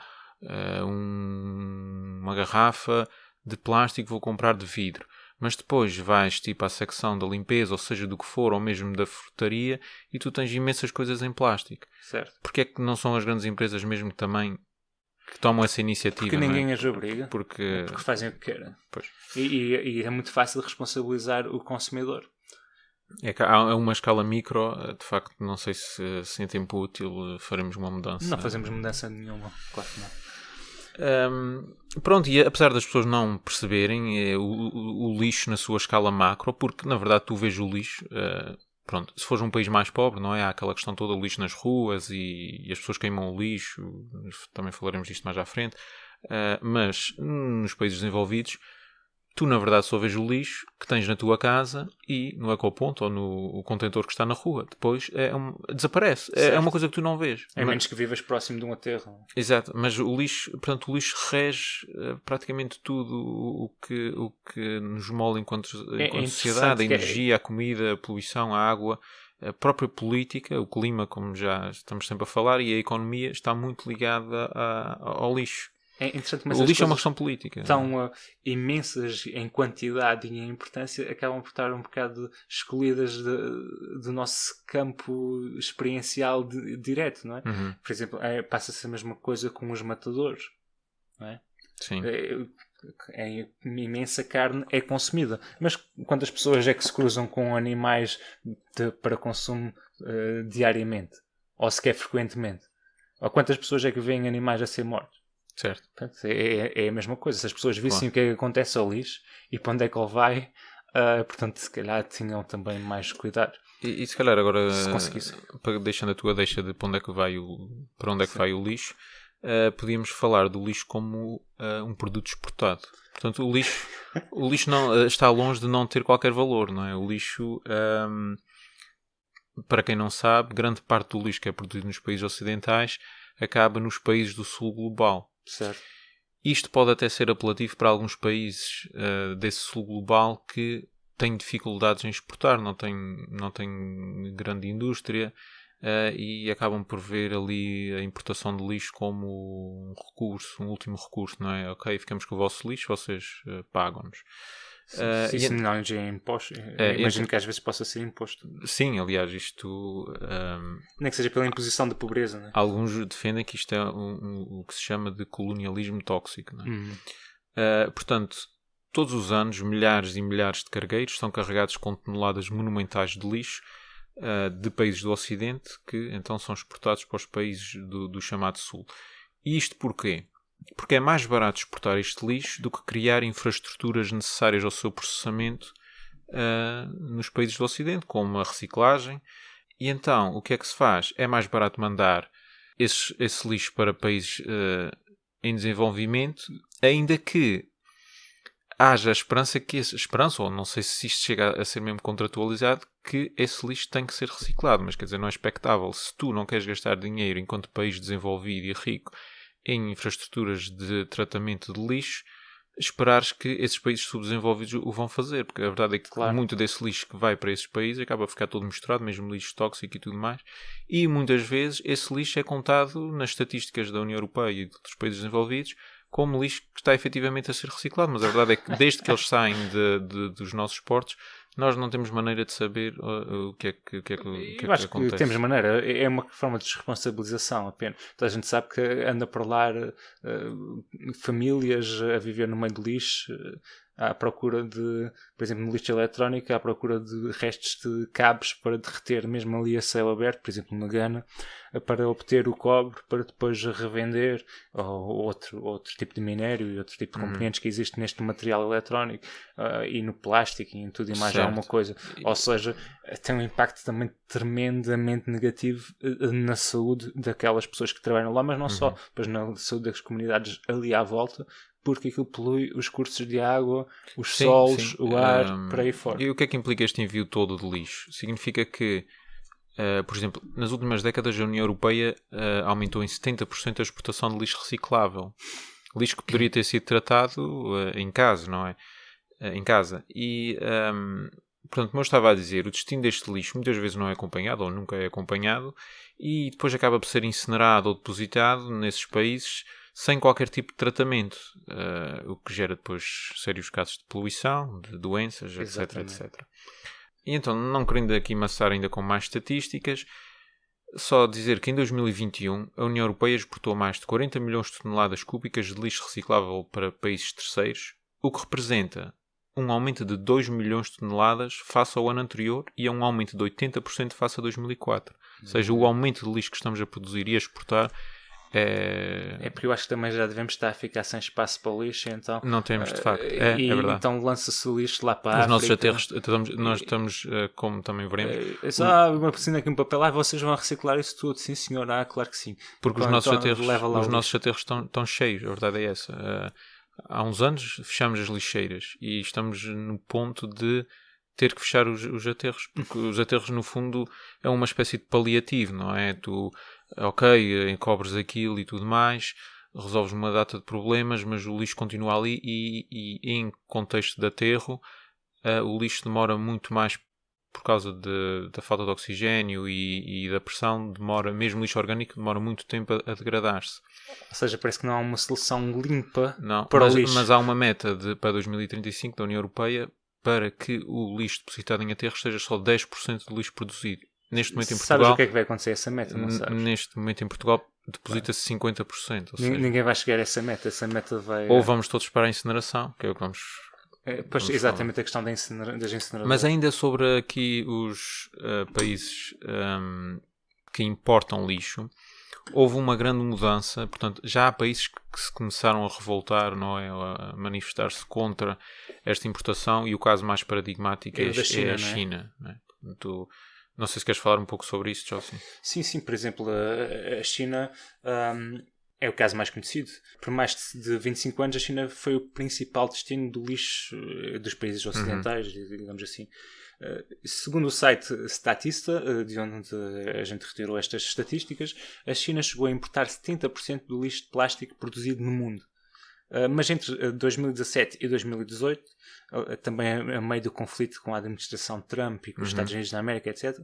uma garrafa de plástico, vou comprar de vidro. Mas depois vais tipo à secção da limpeza, ou seja, do que for, ou mesmo da frutaria, e tu tens imensas coisas em plástico. Certo. Porque é que não são as grandes empresas mesmo também que tomam essa iniciativa? Porque ninguém não é? as obriga. Porque Fazem o que querem. Pois. E é muito fácil responsabilizar o consumidor. É que há uma escala micro, de facto, não sei se em tempo útil faremos uma mudança. Não fazemos mudança nenhuma, claro que não. Pronto, e apesar das pessoas não perceberem o lixo na sua escala macro, porque na verdade tu vês o lixo, pronto, se fores um país mais pobre, não é? Há aquela questão toda do lixo nas ruas e as pessoas queimam o lixo, também falaremos disto mais à frente, mas nos países desenvolvidos tu na verdade só vês o lixo que tens na tua casa e no ecoponto ou no contentor que está na rua. Depois desaparece. É uma coisa que tu não vês. A menos que vivas próximo de um aterro. Exato, mas o lixo rege praticamente tudo o que nos mole enquanto sociedade, a energia, a comida, a poluição, a água, a própria política, o clima, como já estamos sempre a falar, e a economia está muito ligada ao lixo. É interessante, mas O as lixo é uma coisas questão política. tão imensas em quantidade e em importância acabam por estar um bocado excluídas do nosso campo experiencial direto, não é? Uhum. Por exemplo, passa-se a mesma coisa com os matadores, não é? Sim. Imensa carne é consumida, mas quantas pessoas é que se cruzam com animais para consumo diariamente ou sequer frequentemente? Ou quantas pessoas é que veem animais a ser mortos? Certo. Portanto, é a mesma coisa. Se as pessoas vissem Claro. o que é que acontece ao lixo e para onde é que ele vai, portanto, se calhar tinham também mais cuidado. E se calhar agora, Se conseguisse. deixando a tua deixa de para onde é que vai o lixo, podíamos falar do lixo como um produto exportado. Portanto, o lixo não, está longe de não ter qualquer valor, não é? O lixo, para quem não sabe, grande parte do lixo que é produzido nos países ocidentais acaba nos países do sul global. Certo. Isto pode até ser apelativo para alguns países desse sul global que têm dificuldades em exportar, não têm grande indústria e acabam por ver ali a importação de lixo como um recurso, um último recurso, não é? Ok, ficamos com o vosso lixo, vocês pagam-nos. Se isso não lhe é imposto, imagino que às vezes possa ser imposto. Sim, aliás, isto... Nem que seja pela imposição de pobreza, né? alguns defendem que isto é o que se chama de colonialismo tóxico. Não é? Portanto, todos os anos, milhares e milhares de cargueiros são carregados com toneladas monumentais de lixo de países do Ocidente que então são exportados para os países do chamado Sul. E isto porquê? Porque é mais barato exportar este lixo do que criar infraestruturas necessárias ao seu processamento nos países do Ocidente, como a reciclagem. E então, o que é que se faz? É mais barato mandar esse lixo para países em desenvolvimento, ainda que haja a esperança ou não sei se isto chega a ser mesmo contratualizado, que esse lixo tem que ser reciclado. Mas quer dizer, não é expectável. Se tu não queres gastar dinheiro enquanto país desenvolvido e rico em infraestruturas de tratamento de lixo, esperares que esses países subdesenvolvidos o vão fazer, porque a verdade é que muito desse lixo que vai para esses países acaba a ficar todo misturado, mesmo lixo tóxico e tudo mais, e muitas vezes esse lixo é contado nas estatísticas da União Europeia e de outros países desenvolvidos como lixo que está efetivamente a ser reciclado, mas a verdade é que desde que eles saem dos nossos portos, nós não temos maneira de saber o que é que Eu acho acontece. que temos maneira, é uma forma de desresponsabilização apenas. Toda a gente sabe que anda por lá famílias a viver no meio do lixo, à procura de, por exemplo, no lixo eletrónico, à procura de restos de cabos para derreter mesmo ali a céu aberto, por exemplo na Gana, para obter o cobre para depois revender, ou outro tipo de minério e outro tipo de componentes que existe neste material eletrónico e no plástico e em tudo e mais alguma coisa. Ou seja, tem um impacto também tremendamente negativo na saúde daquelas pessoas que trabalham lá, mas não só, pois na saúde das comunidades ali à volta, porque aquilo polui os cursos de água, os solos, o ar, por aí fora. E o que é que implica este envio todo de lixo? Significa que, por exemplo, nas últimas décadas a União Europeia aumentou em 70% a exportação de lixo reciclável. Lixo que poderia ter sido tratado em casa, não é? Em casa. E, portanto, como eu estava a dizer, o destino deste lixo muitas vezes não é acompanhado, ou nunca é acompanhado, e depois acaba por ser incinerado ou depositado nesses países sem qualquer tipo de tratamento, o que gera depois sérios casos de poluição, de doenças, etc. E então, não querendo aqui maçar ainda com mais estatísticas, só dizer que em 2021 a União Europeia exportou mais de 40 milhões de toneladas cúbicas de lixo reciclável para países terceiros, o que representa um aumento de 2 milhões de toneladas face ao ano anterior e é um aumento de 80% face a 2004. Ou seja, o aumento de lixo que estamos a produzir e a exportar é porque eu acho que também já devemos estar a ficar sem espaço para o lixo, então... Não temos, de facto. É verdade. Então lança-se o lixo lá para a Os África. nossos aterros, nós estamos, como também veremos... É só uma piscina aqui um papel, vocês vão reciclar isso tudo. Sim, senhor, claro que sim. Porque os nossos aterros estão cheios, a verdade é essa. Há uns anos fechamos as lixeiras e estamos no ponto de ter que fechar os aterros, porque os aterros no fundo é uma espécie de paliativo, não é? Tu, ok, encobres aquilo e tudo mais, resolves uma data de problemas, mas o lixo continua ali e em contexto de aterro o lixo demora muito mais por causa da falta de oxigênio e da pressão, mesmo lixo orgânico demora muito tempo a degradar-se. Ou seja, parece que não há uma solução limpa Não, para o lixo. mas há uma meta para 2035 da União Europeia para que o lixo depositado em aterros seja só 10% do lixo produzido. Neste momento em Sabes Portugal, o que é que vai acontecer a essa meta, não sabes? neste momento em Portugal deposita-se 50%. Ou seja, Ninguém vai chegar a essa meta vai... ou vamos todos para a incineração, que é o que vamos... Pois, vamos exatamente, a questão das incineradoras. Mas ainda sobre aqui os países que importam lixo, houve uma grande mudança. Portanto, já há países que se começaram a revoltar, não é? A manifestar-se contra esta importação, e o caso mais paradigmático é a China. Não é? Portanto, não sei se queres falar um pouco sobre isso, Chelsea. Sim, por exemplo, a China é o caso mais conhecido. Por mais de 25 anos, a China foi o principal destino do lixo dos países ocidentais, digamos assim. Segundo o site Statista, de onde a gente retirou estas estatísticas, a China chegou a importar 70% do lixo de plástico produzido no mundo. Mas entre 2017 e 2018, também a meio do conflito com a administração Trump e com os Estados Unidos da América, etc.,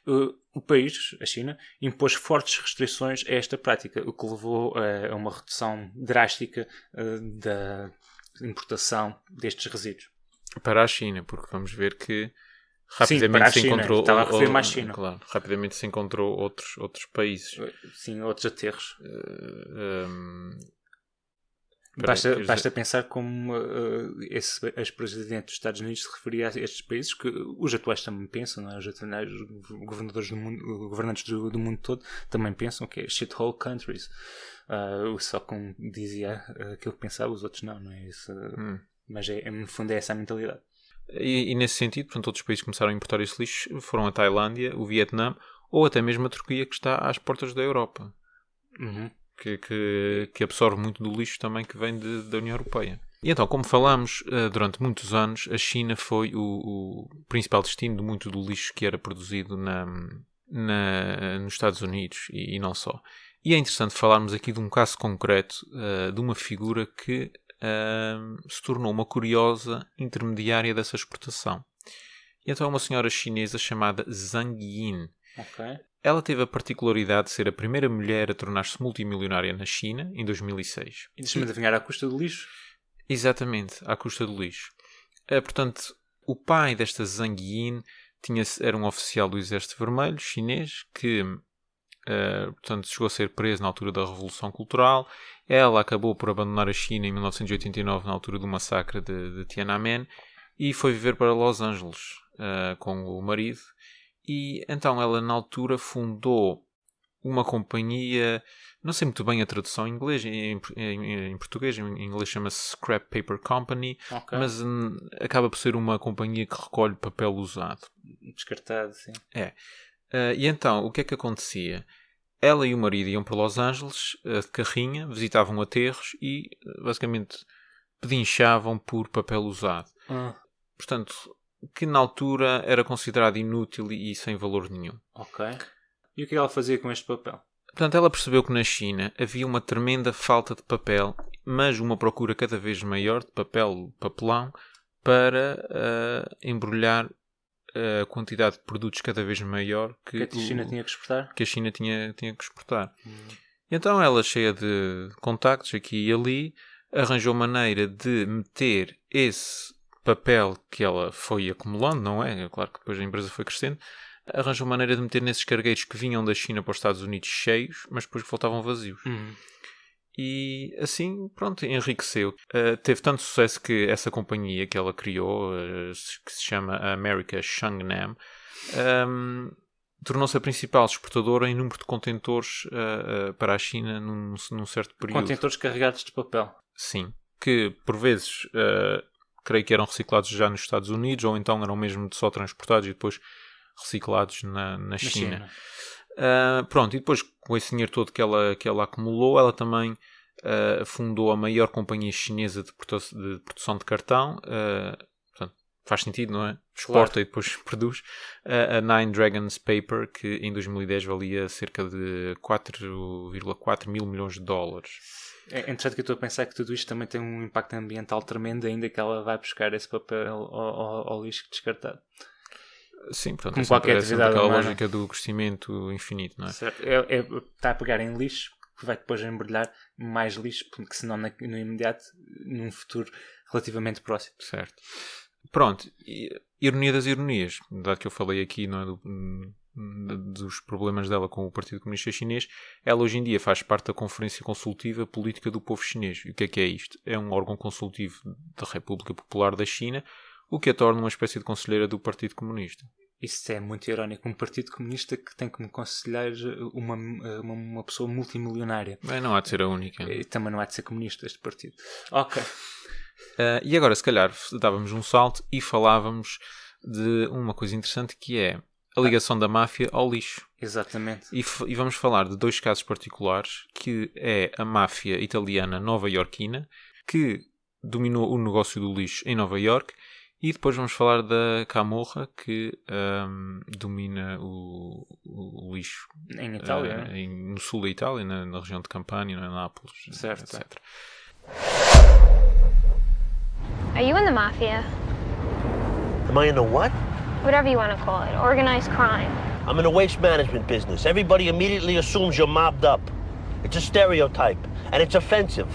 o país, a China, impôs fortes restrições a esta prática, o que levou a uma redução drástica da importação destes resíduos. Para a China, porque vamos ver que rapidamente para a se China. encontrou... Estava a referir mais China. Claro, rapidamente se encontrou outros países. Sim, outros aterros. Peraí, Basta pensar como esse ex-presidente dos Estados Unidos se referia a estes países, que os atuais também pensam, não é? Os atuais governadores do mundo, governantes do mundo todo também pensam que é shithole countries. Só como dizia aquilo que pensava, os outros não é isso? Mas no fundo é essa a mentalidade. E nesse sentido, portanto, outros países começaram a importar esse lixo, foram a Tailândia, o Vietnã, ou até mesmo a Turquia, que está às portas da Europa. Que absorve muito do lixo também que vem da União Europeia. E então, como falámos, durante muitos anos, a China foi o principal destino de muito do lixo que era produzido nos Estados Unidos e não só. E é interessante falarmos aqui de um caso concreto, de uma figura que se tornou uma curiosa intermediária dessa exportação. E então é uma senhora chinesa chamada Zhang Yin. Ela teve a particularidade de ser a primeira mulher a tornar-se multimilionária na China em 2006. E deixa-me adivinhar, à custa do lixo? Exatamente, à custa do lixo. Portanto, o pai desta Zhang Yin era um oficial do Exército Vermelho chinês que portanto, chegou a ser preso na altura da Revolução Cultural. Ela acabou por abandonar a China em 1989 na altura do massacre de Tiananmen e foi viver para Los Angeles com o marido. E então ela na altura fundou uma companhia, não sei muito bem a tradução em inglês, em português, em inglês chama-se Scrap Paper Company, mas acaba por ser uma companhia que recolhe papel usado. Descartado, sim. E então, o que é que acontecia? Ela e o marido iam para Los Angeles de carrinha, visitavam aterros e basicamente pedinchavam por papel usado. Portanto, que na altura era considerado inútil e sem valor nenhum. E o que ela fazia com este papel? Portanto, ela percebeu que na China havia uma tremenda falta de papel, mas uma procura cada vez maior de papelão, para embrulhar a quantidade de produtos cada vez maior que a China tinha que exportar. Que a China tinha que exportar. Então ela, cheia de contactos aqui e ali, arranjou maneira de meter esse papel que ela foi acumulando, não é? Claro que depois a empresa foi crescendo. Arranjou maneira de meter nesses cargueiros que vinham da China para os Estados Unidos cheios, mas depois voltavam vazios. E assim, pronto, enriqueceu. Teve tanto sucesso que essa companhia que ela criou, que se chama America Shangnam, tornou-se a principal exportadora em número de contentores para a China num certo período. Contentores carregados de papel. Sim, que por vezes creio que eram reciclados já nos Estados Unidos, ou então eram mesmo só transportados e depois reciclados na China. Pronto, e depois com esse dinheiro todo que ela acumulou, ela também fundou a maior companhia chinesa de produção de cartão. Portanto, faz sentido, não é? Exporta, claro. E depois produz a Nine Dragons Paper, que em 2010 valia cerca de 4,4 mil milhões de dólares. É interessante que eu estou a pensar que tudo isto também tem um impacto ambiental tremendo, ainda que ela vai buscar esse papel ao lixo descartado. Sim, portanto, como qualquer sempre atividade aquela humana. lógica do crescimento infinito, não é? Certo. Está a pegar em lixo que vai depois embrulhar mais lixo, porque senão no imediato, num futuro relativamente próximo. Certo. Pronto, ironia das ironias, dado que eu falei aqui, não é, dos problemas dela com o Partido Comunista Chinês, ela hoje em dia faz parte da Conferência Consultiva Política do Povo Chinês. E o que é isto? É um órgão consultivo da República Popular da China, o que a torna uma espécie de conselheira do Partido Comunista. Isso é muito irónico. Um Partido Comunista que tem como conselheiro uma pessoa multimilionária. Mas não há de ser a única. E também não há de ser comunista este partido. Ok. E agora, se calhar, dávamos um salto e falávamos de uma coisa interessante, que é a ligação da máfia ao lixo. Exatamente. E vamos falar de 2 casos particulares, que é a máfia italiana nova-iorquina, que dominou o negócio do lixo em Nova Iorque, e depois vamos falar da Camorra, que domina o lixo Em Itália, né? no sul da Itália, na região de Campania, na Nápoles, Certo. etc. Are you in the mafia? Am I in the what? Whatever you want to call it. Organized crime. I'm in the waste management business. Everybody immediately assumes you're mobbed up. It's a stereotype, and it's offensive.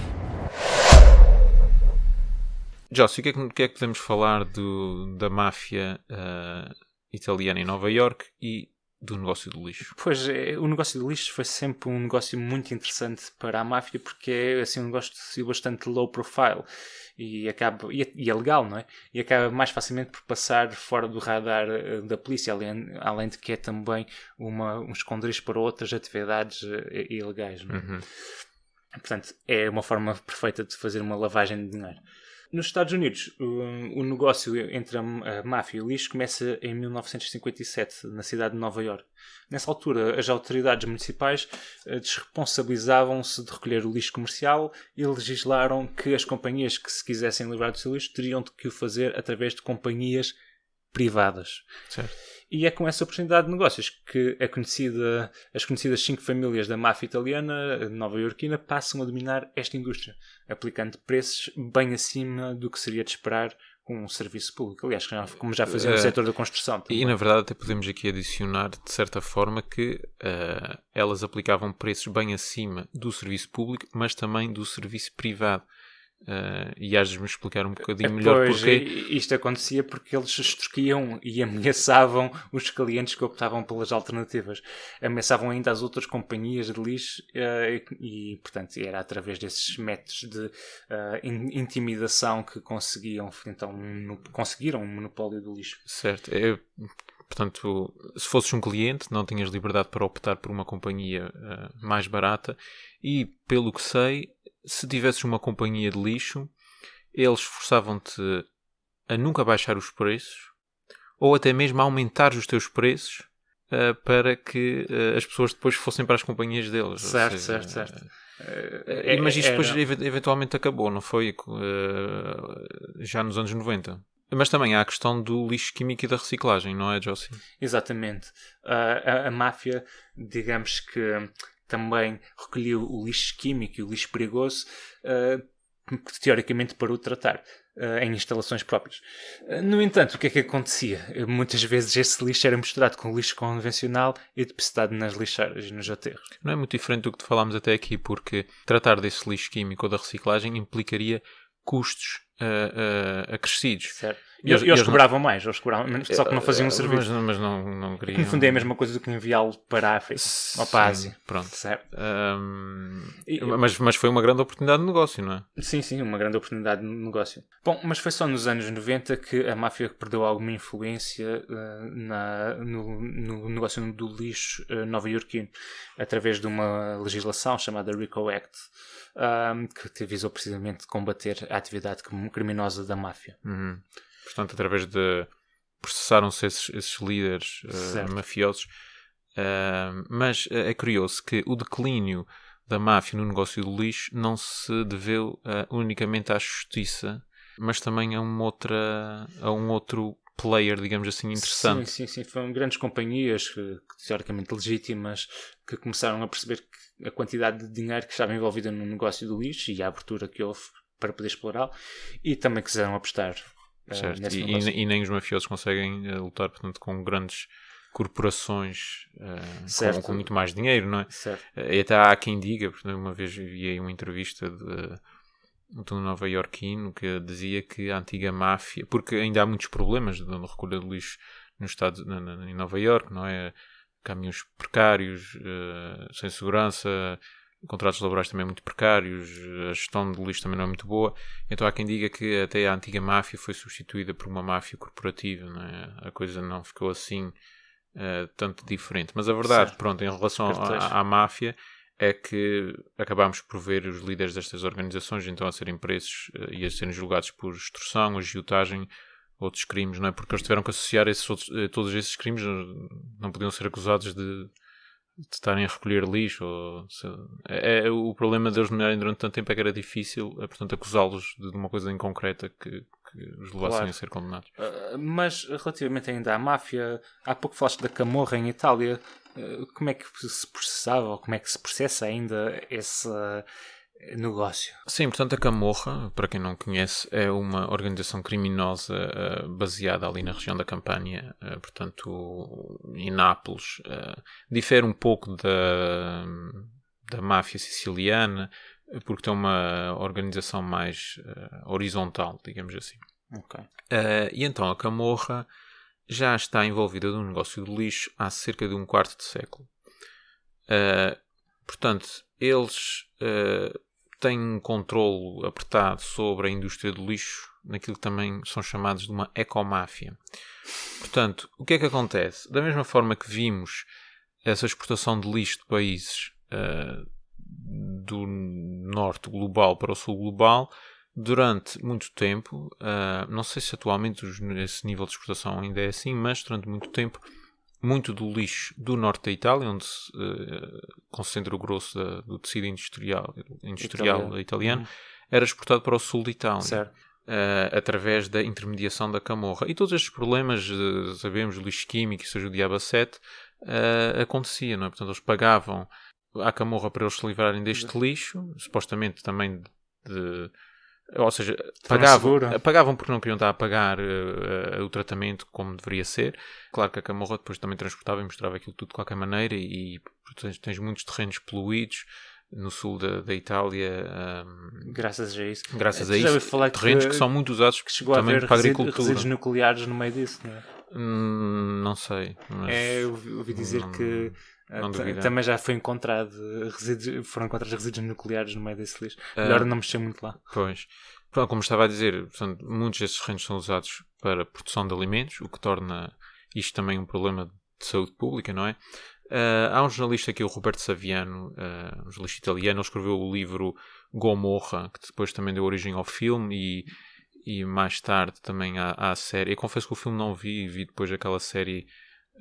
Jossi, o que é que podemos falar da máfia italiana em Nova Iorque e do negócio do lixo? Pois, o negócio do lixo foi sempre um negócio muito interessante para a máfia, porque é assim, um negócio bastante low profile e é legal, não é? E acaba mais facilmente por passar fora do radar da polícia, além de que é também um esconderijo para outras atividades ilegais, não é? Uhum. Portanto, é uma forma perfeita de fazer uma lavagem de dinheiro. Nos Estados Unidos, o negócio entre a máfia e o lixo começa em 1957, na cidade de Nova Iorque. Nessa altura, as autoridades municipais desresponsabilizavam-se de recolher o lixo comercial e legislaram que as companhias que se quisessem livrar do seu lixo teriam de que o fazer através de companhias privadas. Certo. E é com essa oportunidade de negócios que as conhecidas 5 famílias da máfia italiana nova-iorquina passam a dominar esta indústria, aplicando preços bem acima do que seria de esperar com um serviço público. Aliás, como já fazia no setor da construção. Também. E na verdade até podemos aqui adicionar, de certa forma, que elas aplicavam preços bem acima do serviço público, mas também do serviço privado. E has de me explicar um bocadinho melhor porque isto acontecia porque eles extorquiam e ameaçavam os clientes que optavam pelas alternativas. Ameaçavam ainda as outras companhias de lixo e portanto, era através desses métodos de intimidação que conseguiram um monopólio do lixo. certo, portanto, se fosses um cliente não tinhas liberdade para optar por uma companhia mais barata e, pelo que sei, se tivesses uma companhia de lixo, eles forçavam-te a nunca baixar os preços ou até mesmo a aumentar os teus preços para que as pessoas depois fossem para as companhias deles. Certo. Mas isto depois eventualmente acabou, não foi? Já nos anos 90. Mas também há a questão do lixo químico e da reciclagem, não é, Jossi? Exatamente. A máfia, digamos que também recolheu o lixo químico e o lixo perigoso, teoricamente para o tratar em instalações próprias. No entanto, o que é que acontecia? Muitas vezes esse lixo era misturado com lixo convencional e depositado nas lixeiras e nos aterros. Não é muito diferente do que falámos até aqui, porque tratar desse lixo químico ou da reciclagem implicaria custos acrescidos. Certo. E eles cobravam mais, menos, só que não faziam um serviço. Mas não queriam. Que no fundo é a mesma coisa do que enviá-lo para a África ou para a Ásia. Pronto. Certo. Mas foi uma grande oportunidade de negócio, não é? Sim, uma grande oportunidade de negócio. Bom, mas foi só nos anos 90 que a máfia perdeu alguma influência no negócio do lixo nova-iorquino, através de uma legislação chamada RICO Act, que visou precisamente combater a atividade criminosa da máfia. Uhum. Portanto, através de processaram-se esses líderes mafiosos. Mas é curioso que o declínio da máfia no negócio do lixo não se deveu unicamente à justiça, mas também a um outro player, digamos assim, interessante. Sim. Foram grandes companhias que teoricamente legítimas que começaram a perceber que a quantidade de dinheiro que estava envolvida no negócio do lixo e a abertura que houve para poder explorá-lo, e também quiseram apostar Certo. nesse negócio. E nem os mafiosos conseguem lutar, portanto, com grandes corporações Certo. com muito mais dinheiro, não é? Certo. E até há quem diga, porque uma vez vi aí uma entrevista de um nova-iorquino que dizia que a antiga máfia, porque ainda há muitos problemas de recolha de lixo no estado, em Nova Iorque, não é? Caminhos precários, sem segurança, contratos laborais também muito precários, a gestão de lixo também não é muito boa. Então há quem diga que até a antiga máfia foi substituída por uma máfia corporativa, não é? A coisa não ficou assim tanto diferente. Mas a verdade, Certo. pronto, em relação à máfia, é que acabámos por ver os líderes destas organizações então a serem presos e a serem julgados por extorsão, agiotagem, outros crimes, não é? Porque eles tiveram que associar todos esses crimes, não podiam ser acusados de estarem a recolher lixo. O problema deles nomearem durante tanto tempo é que era difícil, portanto, acusá-los de uma coisa em concreta que os levassem Claro. a ser condenados. Mas relativamente ainda à máfia, há pouco falaste da Camorra em Itália. Como é que se processava ou como é que se processa ainda esse negócio? Sim, portanto, a Camorra, para quem não conhece, é uma organização criminosa baseada ali na região da Campania, portanto, em Nápoles. Difere um pouco da máfia siciliana, porque tem uma organização mais horizontal, digamos assim. Ok. E então a Camorra já está envolvida no negócio do lixo há cerca de um quarto de século. Portanto, eles têm um controlo apertado sobre a indústria do lixo, naquilo que também são chamados de uma ecomáfia. Portanto, o que é que acontece? Da mesma forma que vimos essa exportação de lixo de países do norte global para o sul global, durante muito tempo, não sei se atualmente esse nível de exportação ainda é assim, mas durante muito tempo, muito do lixo do norte da Itália, onde se concentra o grosso do tecido industrial italiano, era exportado para o sul de Itália. Certo. Através da intermediação da Camorra. E todos estes problemas, sabemos, o lixo químico, seja o diabo 7, acontecia, não é? Portanto, eles pagavam à Camorra para eles se livrarem deste lixo, supostamente também ou seja, pagavam porque não queriam estar a pagar o tratamento como deveria ser. Claro que a Camorra depois também transportava e mostrava aquilo tudo de qualquer maneira e tens muitos terrenos poluídos no sul da Itália. Graças a isso. Graças a Já ouvi isso. falar Terrenos que são muito usados que chegou também a haver para a agricultura. resíduos nucleares no meio disso, não é? Não sei. Mas Eu ouvi dizer que também já foi foram encontrados resíduos nucleares no meio desse lixo. Melhor não mexer muito lá. Pois. Como estava a dizer, portanto, muitos desses terrenos são usados para produção de alimentos, o que torna isto também um problema de saúde pública, não é? Há um jornalista aqui, o Roberto Saviano, um jornalista italiano, ele escreveu o livro Gomorra, que depois também deu origem ao filme e mais tarde também à série. Eu confesso que o filme não vi depois aquela série,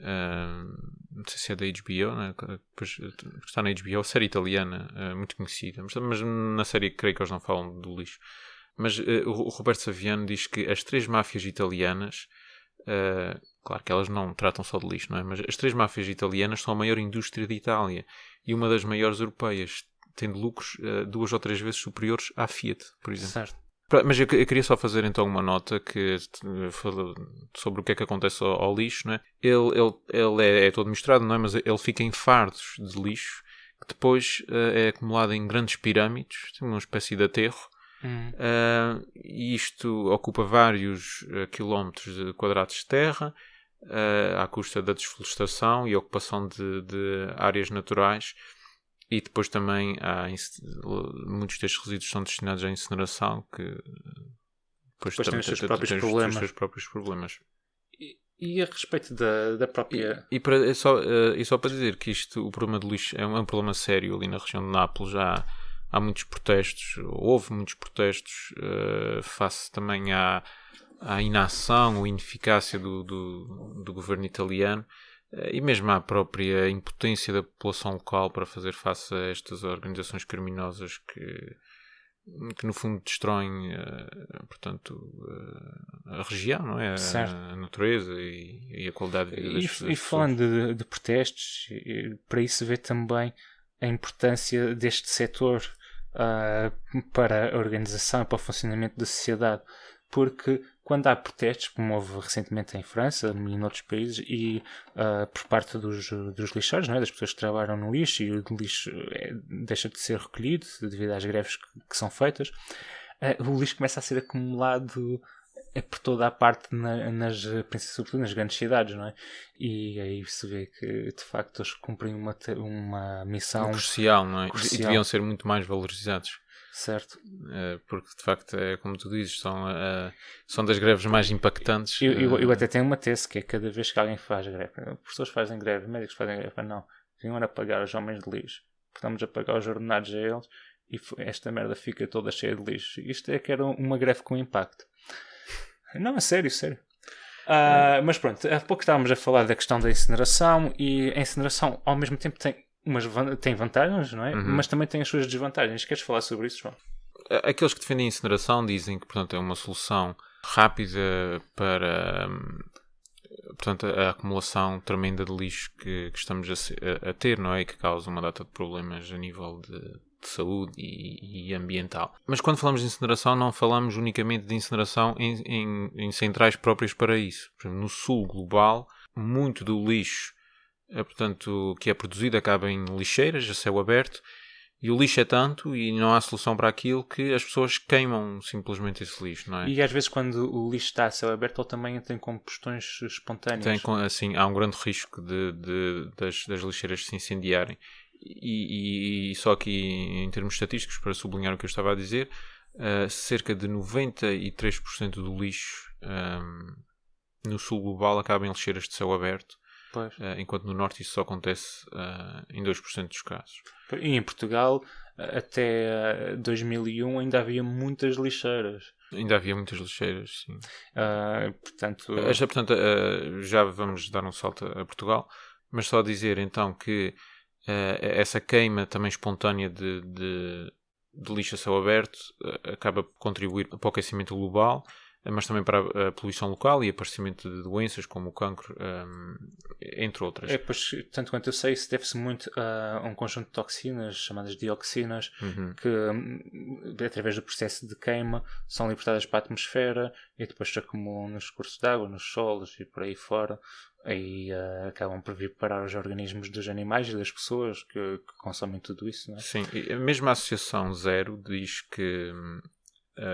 não sei se é da HBO, né? Depois está na HBO, série italiana, muito conhecida, mas na série creio que eles não falam do lixo. Mas o Roberto Saviano diz que as 3 máfias italianas, claro que elas não tratam só de lixo, não é? Mas as 3 máfias italianas são a maior indústria de Itália e uma das maiores europeias, tendo lucros 2 ou 3 vezes superiores à Fiat, por exemplo. Certo. Mas eu queria só fazer então uma nota que fala sobre o que é que acontece ao lixo, não é? Ele é todo misturado, não é? Mas ele fica em fardos de lixo que depois é acumulado em grandes pirâmides, uma espécie de aterro. E isto ocupa vários quilómetros quadrados de terra, à custa da desflorestação e ocupação de áreas naturais, e depois também muitos destes resíduos são destinados à incineração, que depois têm os seus próprios problemas. E a respeito da própria... só para dizer que o problema do lixo é um problema sério ali na região de Nápoles. Há muitos protestos, houve muitos protestos face também à inação ou ineficácia do governo italiano e mesmo à própria impotência da população local para fazer face a estas organizações criminosas que no fundo destroem, portanto, a região, não é? A natureza e a qualidade de vida das pessoas. E falando de protestos, para isso vê também a importância deste setor para a organização e para o funcionamento da sociedade, porque quando há protestos, como houve recentemente em França e em outros países, e por parte dos lixeiros, não é? Das pessoas que trabalham no lixo, e o lixo deixa de ser recolhido devido às greves que são feitas, o lixo começa a ser acumulado por toda a parte, sobretudo nas grandes cidades, não é? E aí se vê que de facto eles cumprem uma missão crucial, não é? crucial. E deviam ser muito mais valorizados. Certo. Porque de facto é como tu dizes, são das greves mais impactantes. Eu até tenho uma tese que é cada vez que alguém faz greve, professores fazem greve, médicos fazem greve, não, vinham a pagar os homens de lixo, estamos a pagar os ordenados a eles e esta merda fica toda cheia de lixo. Isto é que era uma greve com impacto. Não, é sério. Mas pronto, há pouco estávamos a falar da questão da incineração, e a incineração ao mesmo tempo tem vantagens, não é? Mas também tem as suas desvantagens. Queres falar sobre isso, João? Aqueles que defendem a incineração dizem que, portanto, é uma solução rápida para, portanto, a acumulação tremenda de lixo que estamos a ter, não é? E que causa uma data de problemas a nível de saúde e ambiental. Mas quando falamos de incineração, não falamos unicamente de incineração em centrais próprias para isso. Por exemplo, no sul global, muito do lixo portanto, que é produzido acaba em lixeiras a céu aberto, e o lixo é tanto e não há solução para aquilo que as pessoas queimam simplesmente esse lixo, não é? E às vezes quando o lixo está a céu aberto, ele também tem combustões espontâneas. Assim, há um grande risco das lixeiras se incendiarem. E só aqui em termos estatísticos, para sublinhar o que eu estava a dizer, cerca de 93% do lixo no sul global acaba em lixeiras de céu aberto. Enquanto no norte isso só acontece em 2% dos casos. E em Portugal, até 2001, ainda havia muitas lixeiras. Ainda havia muitas lixeiras, sim. Portanto, já vamos dar um salto a Portugal, mas só dizer então que essa queima também espontânea de lixo a céu aberto acaba por contribuir para o aquecimento global, mas também para a poluição local e aparecimento de doenças como o cancro, entre outras. Pois, tanto quanto eu sei, isso deve-se muito a um conjunto de toxinas, chamadas dioxinas, que através do processo de queima são libertadas para a atmosfera e depois se acumulam nos cursos de água, nos solos e por aí fora, e acabam por vir parar os organismos dos animais e das pessoas que consomem tudo isso, não é? Sim, e a mesma Associação Zero diz que,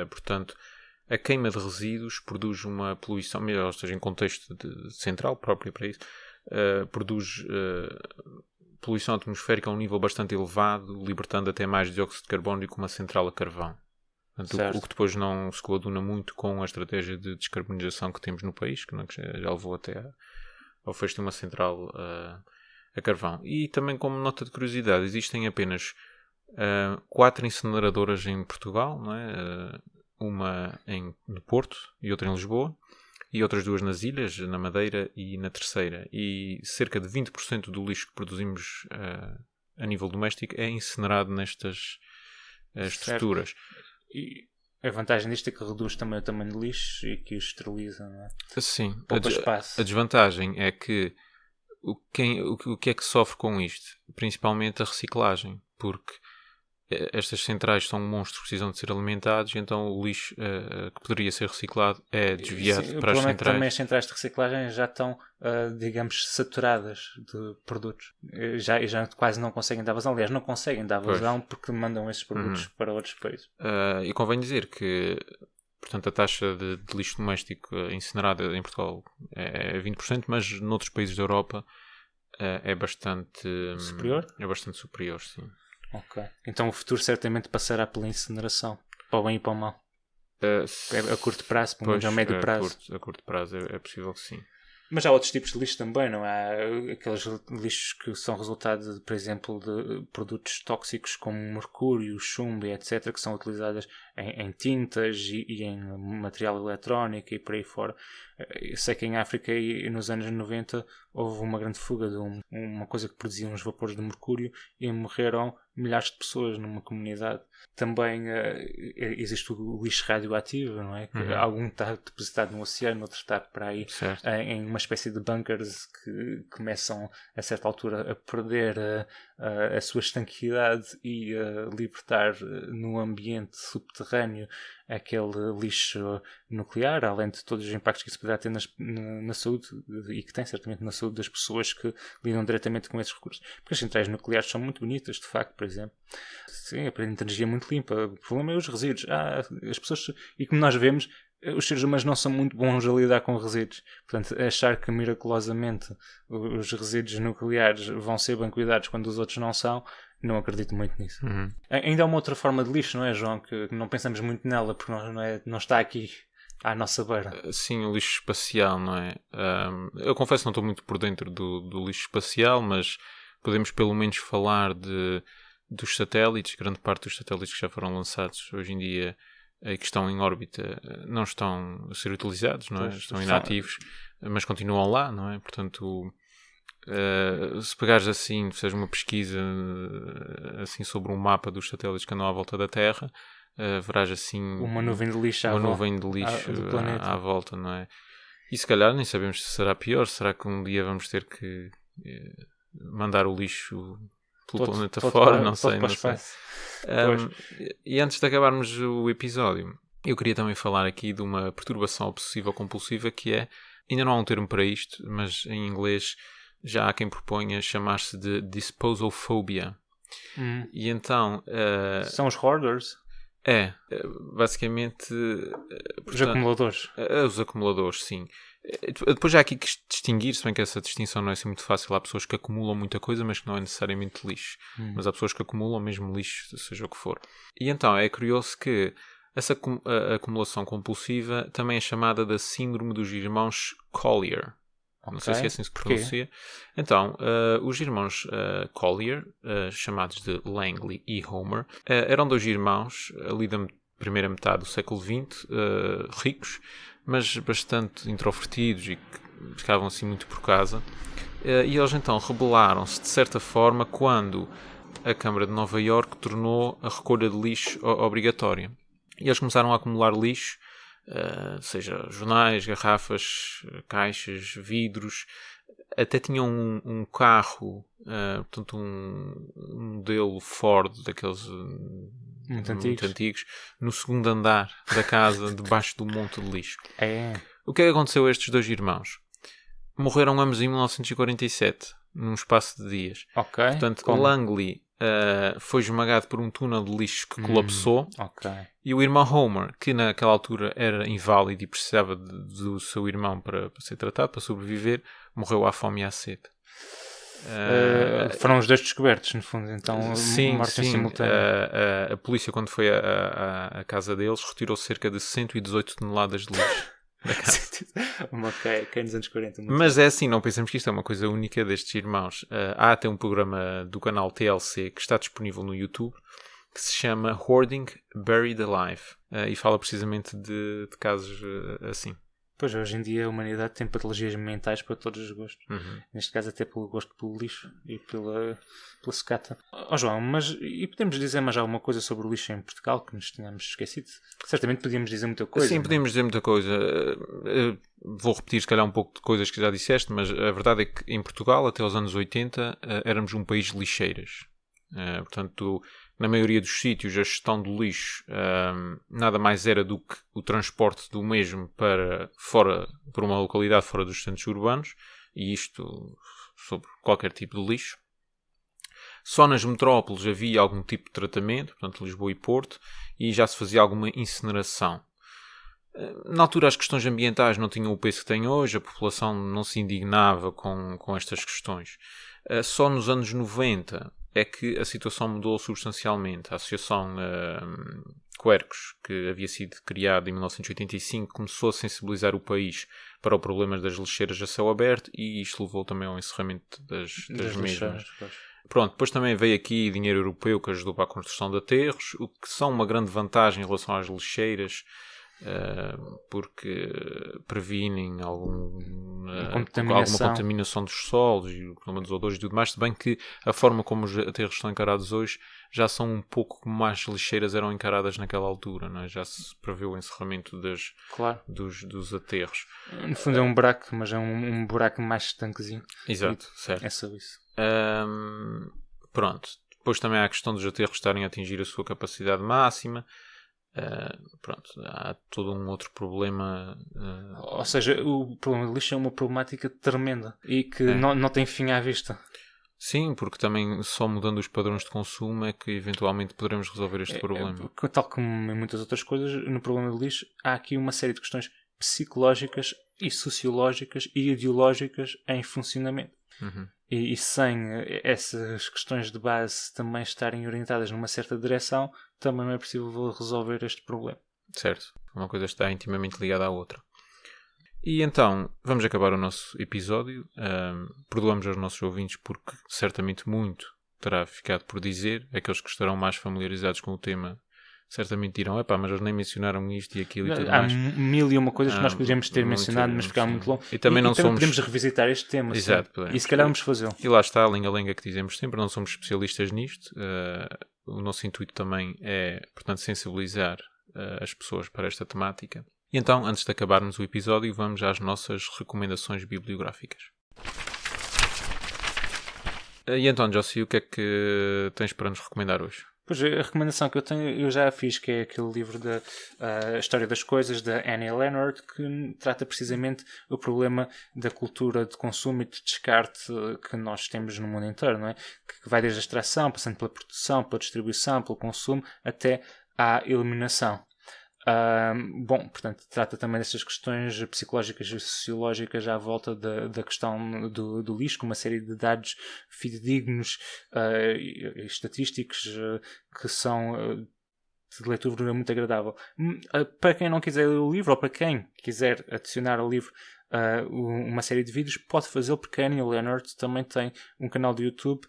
portanto, a queima de resíduos produz uma poluição, ou seja, em contexto central próprio para isso, produz poluição atmosférica a um nível bastante elevado, libertando até mais dióxido de carbono do que uma central a carvão. Portanto, o que depois não se coaduna muito com a estratégia de descarbonização que temos no país, que já levou até ao fecho de uma central a carvão. E também, como nota de curiosidade, existem apenas 4 incineradoras em Portugal, não é? Uma no Porto e outra em Lisboa, e outras 2 nas ilhas, na Madeira e na Terceira. E cerca de 20% do lixo que produzimos a nível doméstico é incinerado nestas estruturas. E a vantagem disto é que reduz também o tamanho do lixo e que o esteriliza, não é? Sim. Poupa espaço. A desvantagem é que o que é que sofre com isto? Principalmente a reciclagem, porque estas centrais são monstros que precisam de ser alimentados, e então o lixo que poderia ser reciclado é desviado para as centrais. Também as centrais de reciclagem já estão, digamos, saturadas de produtos. Já quase não conseguem dar vazão. Aliás, não conseguem dar vazão porque mandam esses produtos para outros países. E convém dizer que, portanto, a taxa de lixo doméstico incinerado em Portugal é 20%, mas noutros países da Europa é bastante superior. É bastante superior, sim. Ok. Então o futuro certamente passará pela incineração, para o bem e para o mal. A curto prazo, pelo menos a médio prazo. A curto prazo é possível que sim. Mas há outros tipos de lixo também, não há? Aqueles lixos que são resultado, por exemplo, de produtos tóxicos como mercúrio, chumbo, etc., que são utilizados em tintas e em material eletrónico e por aí fora. Eu sei que em África, nos anos 90, houve uma grande fuga de uma coisa que produzia uns vapores de mercúrio e morreram milhares de pessoas numa comunidade. Também existe o lixo radioativo, não é? Algum está depositado no oceano, outro está para aí em uma espécie de bunkers que começam a certa altura a perder a sua estanquidade e a libertar no ambiente subterrâneo aquele lixo nuclear, além de todos os impactos que isso poderá ter na saúde, e que tem certamente na saúde das pessoas que lidam diretamente com esses recursos. Porque as centrais nucleares são muito bonitas, de facto, por exemplo. Sim, a energia é muito limpa. O problema é os resíduos. As pessoas, e como nós vemos, os seres humanos não são muito bons a lidar com resíduos. Portanto, achar que miraculosamente os resíduos nucleares vão ser bem cuidados quando os outros não são, não acredito muito nisso. Ainda há uma outra forma de lixo, não é, João? Que não pensamos muito nela porque não está aqui à nossa beira. Sim, o lixo espacial, não é? Eu confesso que não estou muito por dentro do lixo espacial, mas podemos pelo menos falar dos satélites. Grande parte dos satélites que já foram lançados hoje em dia e que estão em órbita não estão a ser utilizados, não é? Estão inativos, mas continuam lá, não é? Portanto, se pegares assim, fizeres uma pesquisa assim sobre um mapa dos satélites que andam à volta da Terra, verás assim uma nuvem de lixo do planeta à volta, não é? E se calhar nem sabemos se será pior. Será que um dia vamos ter que mandar o lixo pelo planeta fora? Não sei. E antes de acabarmos o episódio, eu queria também falar aqui de uma perturbação obsessiva compulsiva que é, ainda não há um termo para isto, mas em inglês já há quem proponha chamar-se de disposalphobia. E então... São os hoarders? Basicamente... Os acumuladores. Os acumuladores, sim. Depois já há aqui que distinguir, se bem que essa distinção não é assim muito fácil. Há pessoas que acumulam muita coisa, mas que não é necessariamente lixo. Mas há pessoas que acumulam mesmo lixo, seja o que for. E então é curioso que essa acumulação compulsiva também é chamada da síndrome dos irmãos Collier. Não sei se é assim que se pronuncia. Então, os irmãos Collier, chamados de Langley e Homer, eram dois irmãos ali da primeira metade do século XX, ricos, mas bastante introvertidos e que ficavam assim muito por casa. E eles então rebelaram-se de certa forma quando a Câmara de Nova Iorque tornou a recolha de lixo obrigatória. E eles começaram a acumular lixo, seja jornais, garrafas, caixas, vidros. Até tinham um carro, portanto um modelo Ford, daqueles muito antigos, no segundo andar da casa, debaixo do monte de lixo. O que é que aconteceu a estes dois irmãos? Morreram ambos em 1947, num espaço de dias. Portanto, Langley foi esmagado por um túnel de lixo que colapsou. E o irmão Homer, que naquela altura era inválido e precisava do seu irmão para ser tratado, para sobreviver, morreu à fome e à sede. Foram os dois descobertos, no fundo, então sim. simultânea. A polícia, quando foi à casa deles, retirou cerca de 118 toneladas de lixo da casa. Nos anos 40. Mas é assim, não pensamos que isto é uma coisa única destes irmãos. Há até um programa do canal TLC que está disponível no YouTube, que se chama Hoarding Buried Alive, e fala precisamente de casos assim. Pois, hoje em dia a humanidade tem patologias mentais para todos os gostos. Neste caso até pelo gosto pelo lixo e pela sucata. João, e podemos dizer mais alguma coisa sobre o lixo em Portugal que nos tínhamos esquecido? Certamente podíamos dizer muita coisa. Sim, podíamos dizer muita coisa. Vou repetir se calhar um pouco de coisas que já disseste, mas a verdade é que em Portugal, até os anos 80, éramos um país de lixeiras. Portanto, na maioria dos sítios, a gestão do lixo nada mais era do que o transporte do mesmo para uma localidade fora dos centros urbanos, e isto sobre qualquer tipo de lixo. Só nas metrópoles havia algum tipo de tratamento, portanto Lisboa e Porto, e já se fazia alguma incineração. Na altura as questões ambientais não tinham o peso que têm hoje, a população não se indignava com estas questões. Só nos anos 90 é que a situação mudou substancialmente. A Associação Quercus, que havia sido criada em 1985, começou a sensibilizar o país para o problema das lixeiras a céu aberto, e isto levou também ao encerramento das mesmas. Pronto, depois também veio aqui dinheiro europeu que ajudou para a construção de aterros, o que são uma grande vantagem em relação às lixeiras, porque previnem alguma contaminação dos solos e o problema dos odores e tudo mais, se bem que a forma como os aterros estão encarados hoje já são um pouco como as lixeiras eram encaradas naquela altura, não é? Já se prevê o encerramento dos aterros. No fundo é um buraco, mas é um buraco mais estanquezinho. Exato, certo. É só isso. Pronto. Depois também há a questão dos aterros estarem a atingir a sua capacidade máxima. pronto, há todo um outro problema. Ou seja, o problema do lixo é uma problemática tremenda e que não tem fim à vista. Sim, porque também só mudando os padrões de consumo é que eventualmente poderemos resolver este problema. Tal como em muitas outras coisas, no problema do lixo há aqui uma série de questões psicológicas e sociológicas e ideológicas em funcionamento. E sem essas questões de base também estarem orientadas numa certa direção, também não é possível resolver este problema. Certo, uma coisa está intimamente ligada à outra. E então, vamos acabar o nosso episódio. Perdoamos aos nossos ouvintes porque certamente muito terá ficado por dizer. Aqueles que estarão mais familiarizados com o tema certamente dirão, mas eles nem mencionaram isto e aquilo e tudo Há mais. mil e uma coisas que nós poderíamos ter mencionado, mas ficava muito longo. E também não somos... podemos revisitar este tema. Exato, e se calhar vamos fazê-lo. E lá está a lenga-lenga que dizemos sempre, não somos especialistas nisto. O nosso intuito também é, portanto, sensibilizar as pessoas para esta temática. E então, antes de acabarmos o episódio, vamos às nossas recomendações bibliográficas. E então, Jossi, o que é que tens para nos recomendar hoje? Pois, a recomendação que eu tenho, eu já a fiz, que é aquele livro da História das Coisas, da Annie Leonard, que trata precisamente o problema da cultura de consumo e de descarte que nós temos no mundo inteiro, não é? Que vai desde a extração, passando pela produção, pela distribuição, pelo consumo, até à eliminação. Portanto, trata também dessas questões psicológicas e sociológicas à volta da questão do lixo, com uma série de dados fidedignos e estatísticos que são de leitura muito agradável. Para quem não quiser ler o livro, ou para quem quiser adicionar ao livro uma série de vídeos, pode fazê-lo, porque a Annie Leonard também tem um canal de YouTube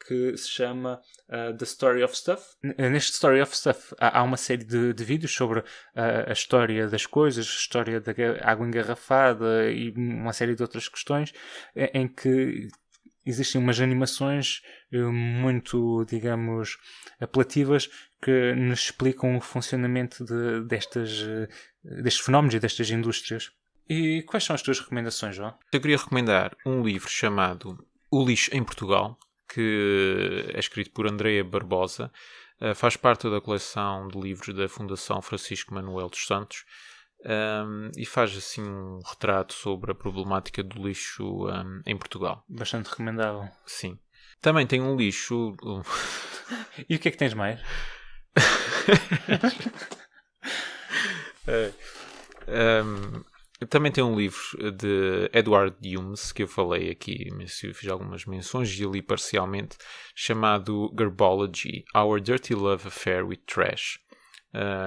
que se chama The Story of Stuff. Neste Story of Stuff há uma série de vídeos sobre a história das coisas, a história da água engarrafada e uma série de outras questões, em que existem umas animações muito, digamos, apelativas que nos explicam o funcionamento destes fenómenos e destas indústrias. E quais são as tuas recomendações, João? Eu queria recomendar um livro chamado O Lixo em Portugal, que é escrito por Andrea Barbosa, faz parte da coleção de livros da Fundação Francisco Manuel dos Santos, e faz assim um retrato sobre a problemática do lixo em Portugal. Bastante recomendável. Sim. Também tem um lixo... E o que é que tens mais? Também tem um livro de Edward Humes, que eu falei aqui, fiz algumas menções e li parcialmente, chamado Garbology, Our Dirty Love Affair with Trash.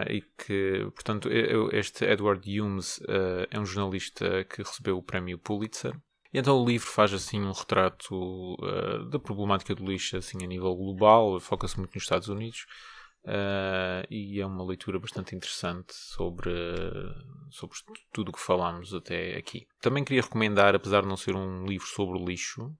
E que, portanto, este Edward Humes é um jornalista que recebeu o prémio Pulitzer. E então o livro faz assim um retrato da problemática do lixo assim, a nível global, foca-se muito nos Estados Unidos. E é uma leitura bastante interessante sobre tudo o que falámos até aqui. Também queria recomendar, apesar de não ser um livro sobre o lixo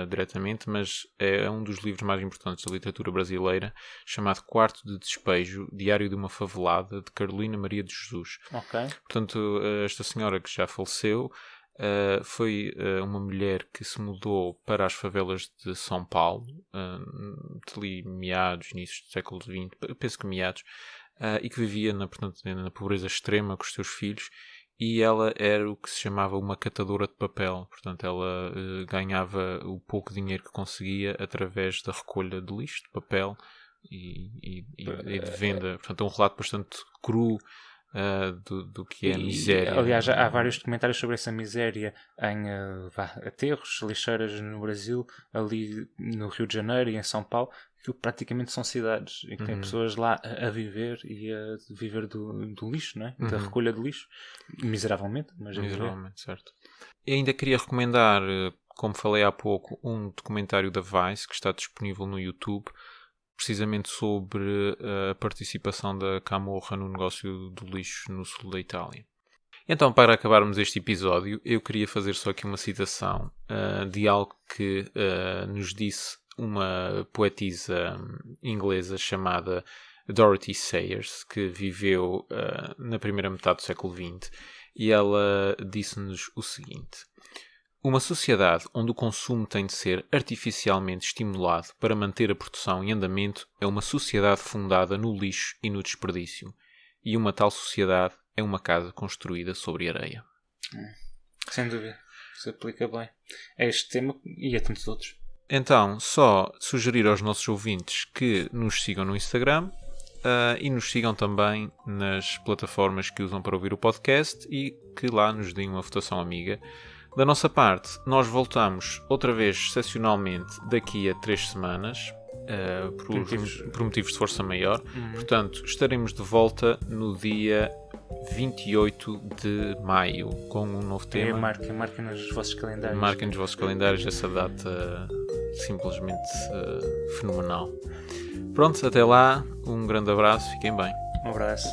diretamente, mas é um dos livros mais importantes da literatura brasileira, chamado Quarto de Despejo, Diário de uma Favelada, de Carolina Maria de Jesus. Okay. Portanto, esta senhora que já faleceu foi uma mulher que se mudou para as favelas de São Paulo, ali meados, inícios do século XX, penso que meados, e que vivia na pobreza extrema com os seus filhos, e ela era o que se chamava uma catadora de papel. Portanto, ela ganhava o pouco dinheiro que conseguia através da recolha de lixo, de papel e de venda. Portanto, é um relato bastante cru do que é a miséria. Aliás, há vários documentários sobre essa miséria em aterros, lixeiras no Brasil, ali no Rio de Janeiro e em São Paulo, que praticamente são cidades e que tem pessoas lá a viver e a viver do lixo, não é? Da recolha de lixo, miseravelmente, mas miseravelmente, certo. E ainda queria recomendar, como falei há pouco, um documentário da Vice que está disponível no YouTube, precisamente sobre a participação da Camorra no negócio do lixo no sul da Itália. Então, para acabarmos este episódio, eu queria fazer só aqui uma citação de algo que nos disse uma poetisa inglesa chamada Dorothy Sayers, que viveu na primeira metade do século XX, e ela disse-nos o seguinte: uma sociedade onde o consumo tem de ser artificialmente estimulado para manter a produção em andamento é uma sociedade fundada no lixo e no desperdício. e uma tal sociedade é uma casa construída sobre areia. Sem dúvida. Se aplica bem a este tema e a tantos outros. Então, só sugerir aos nossos ouvintes que nos sigam no Instagram e nos sigam também nas plataformas que usam para ouvir o podcast e que lá nos deem uma votação amiga. Da nossa parte, nós voltamos outra vez excepcionalmente daqui a 3 semanas, por motivos de força maior. Portanto, estaremos de volta no dia 28 de maio com um novo tema. Marquem nos vossos calendários. Marquem nos vossos calendários essa data simplesmente fenomenal. Pronto, até lá, um grande abraço, fiquem bem. Um abraço.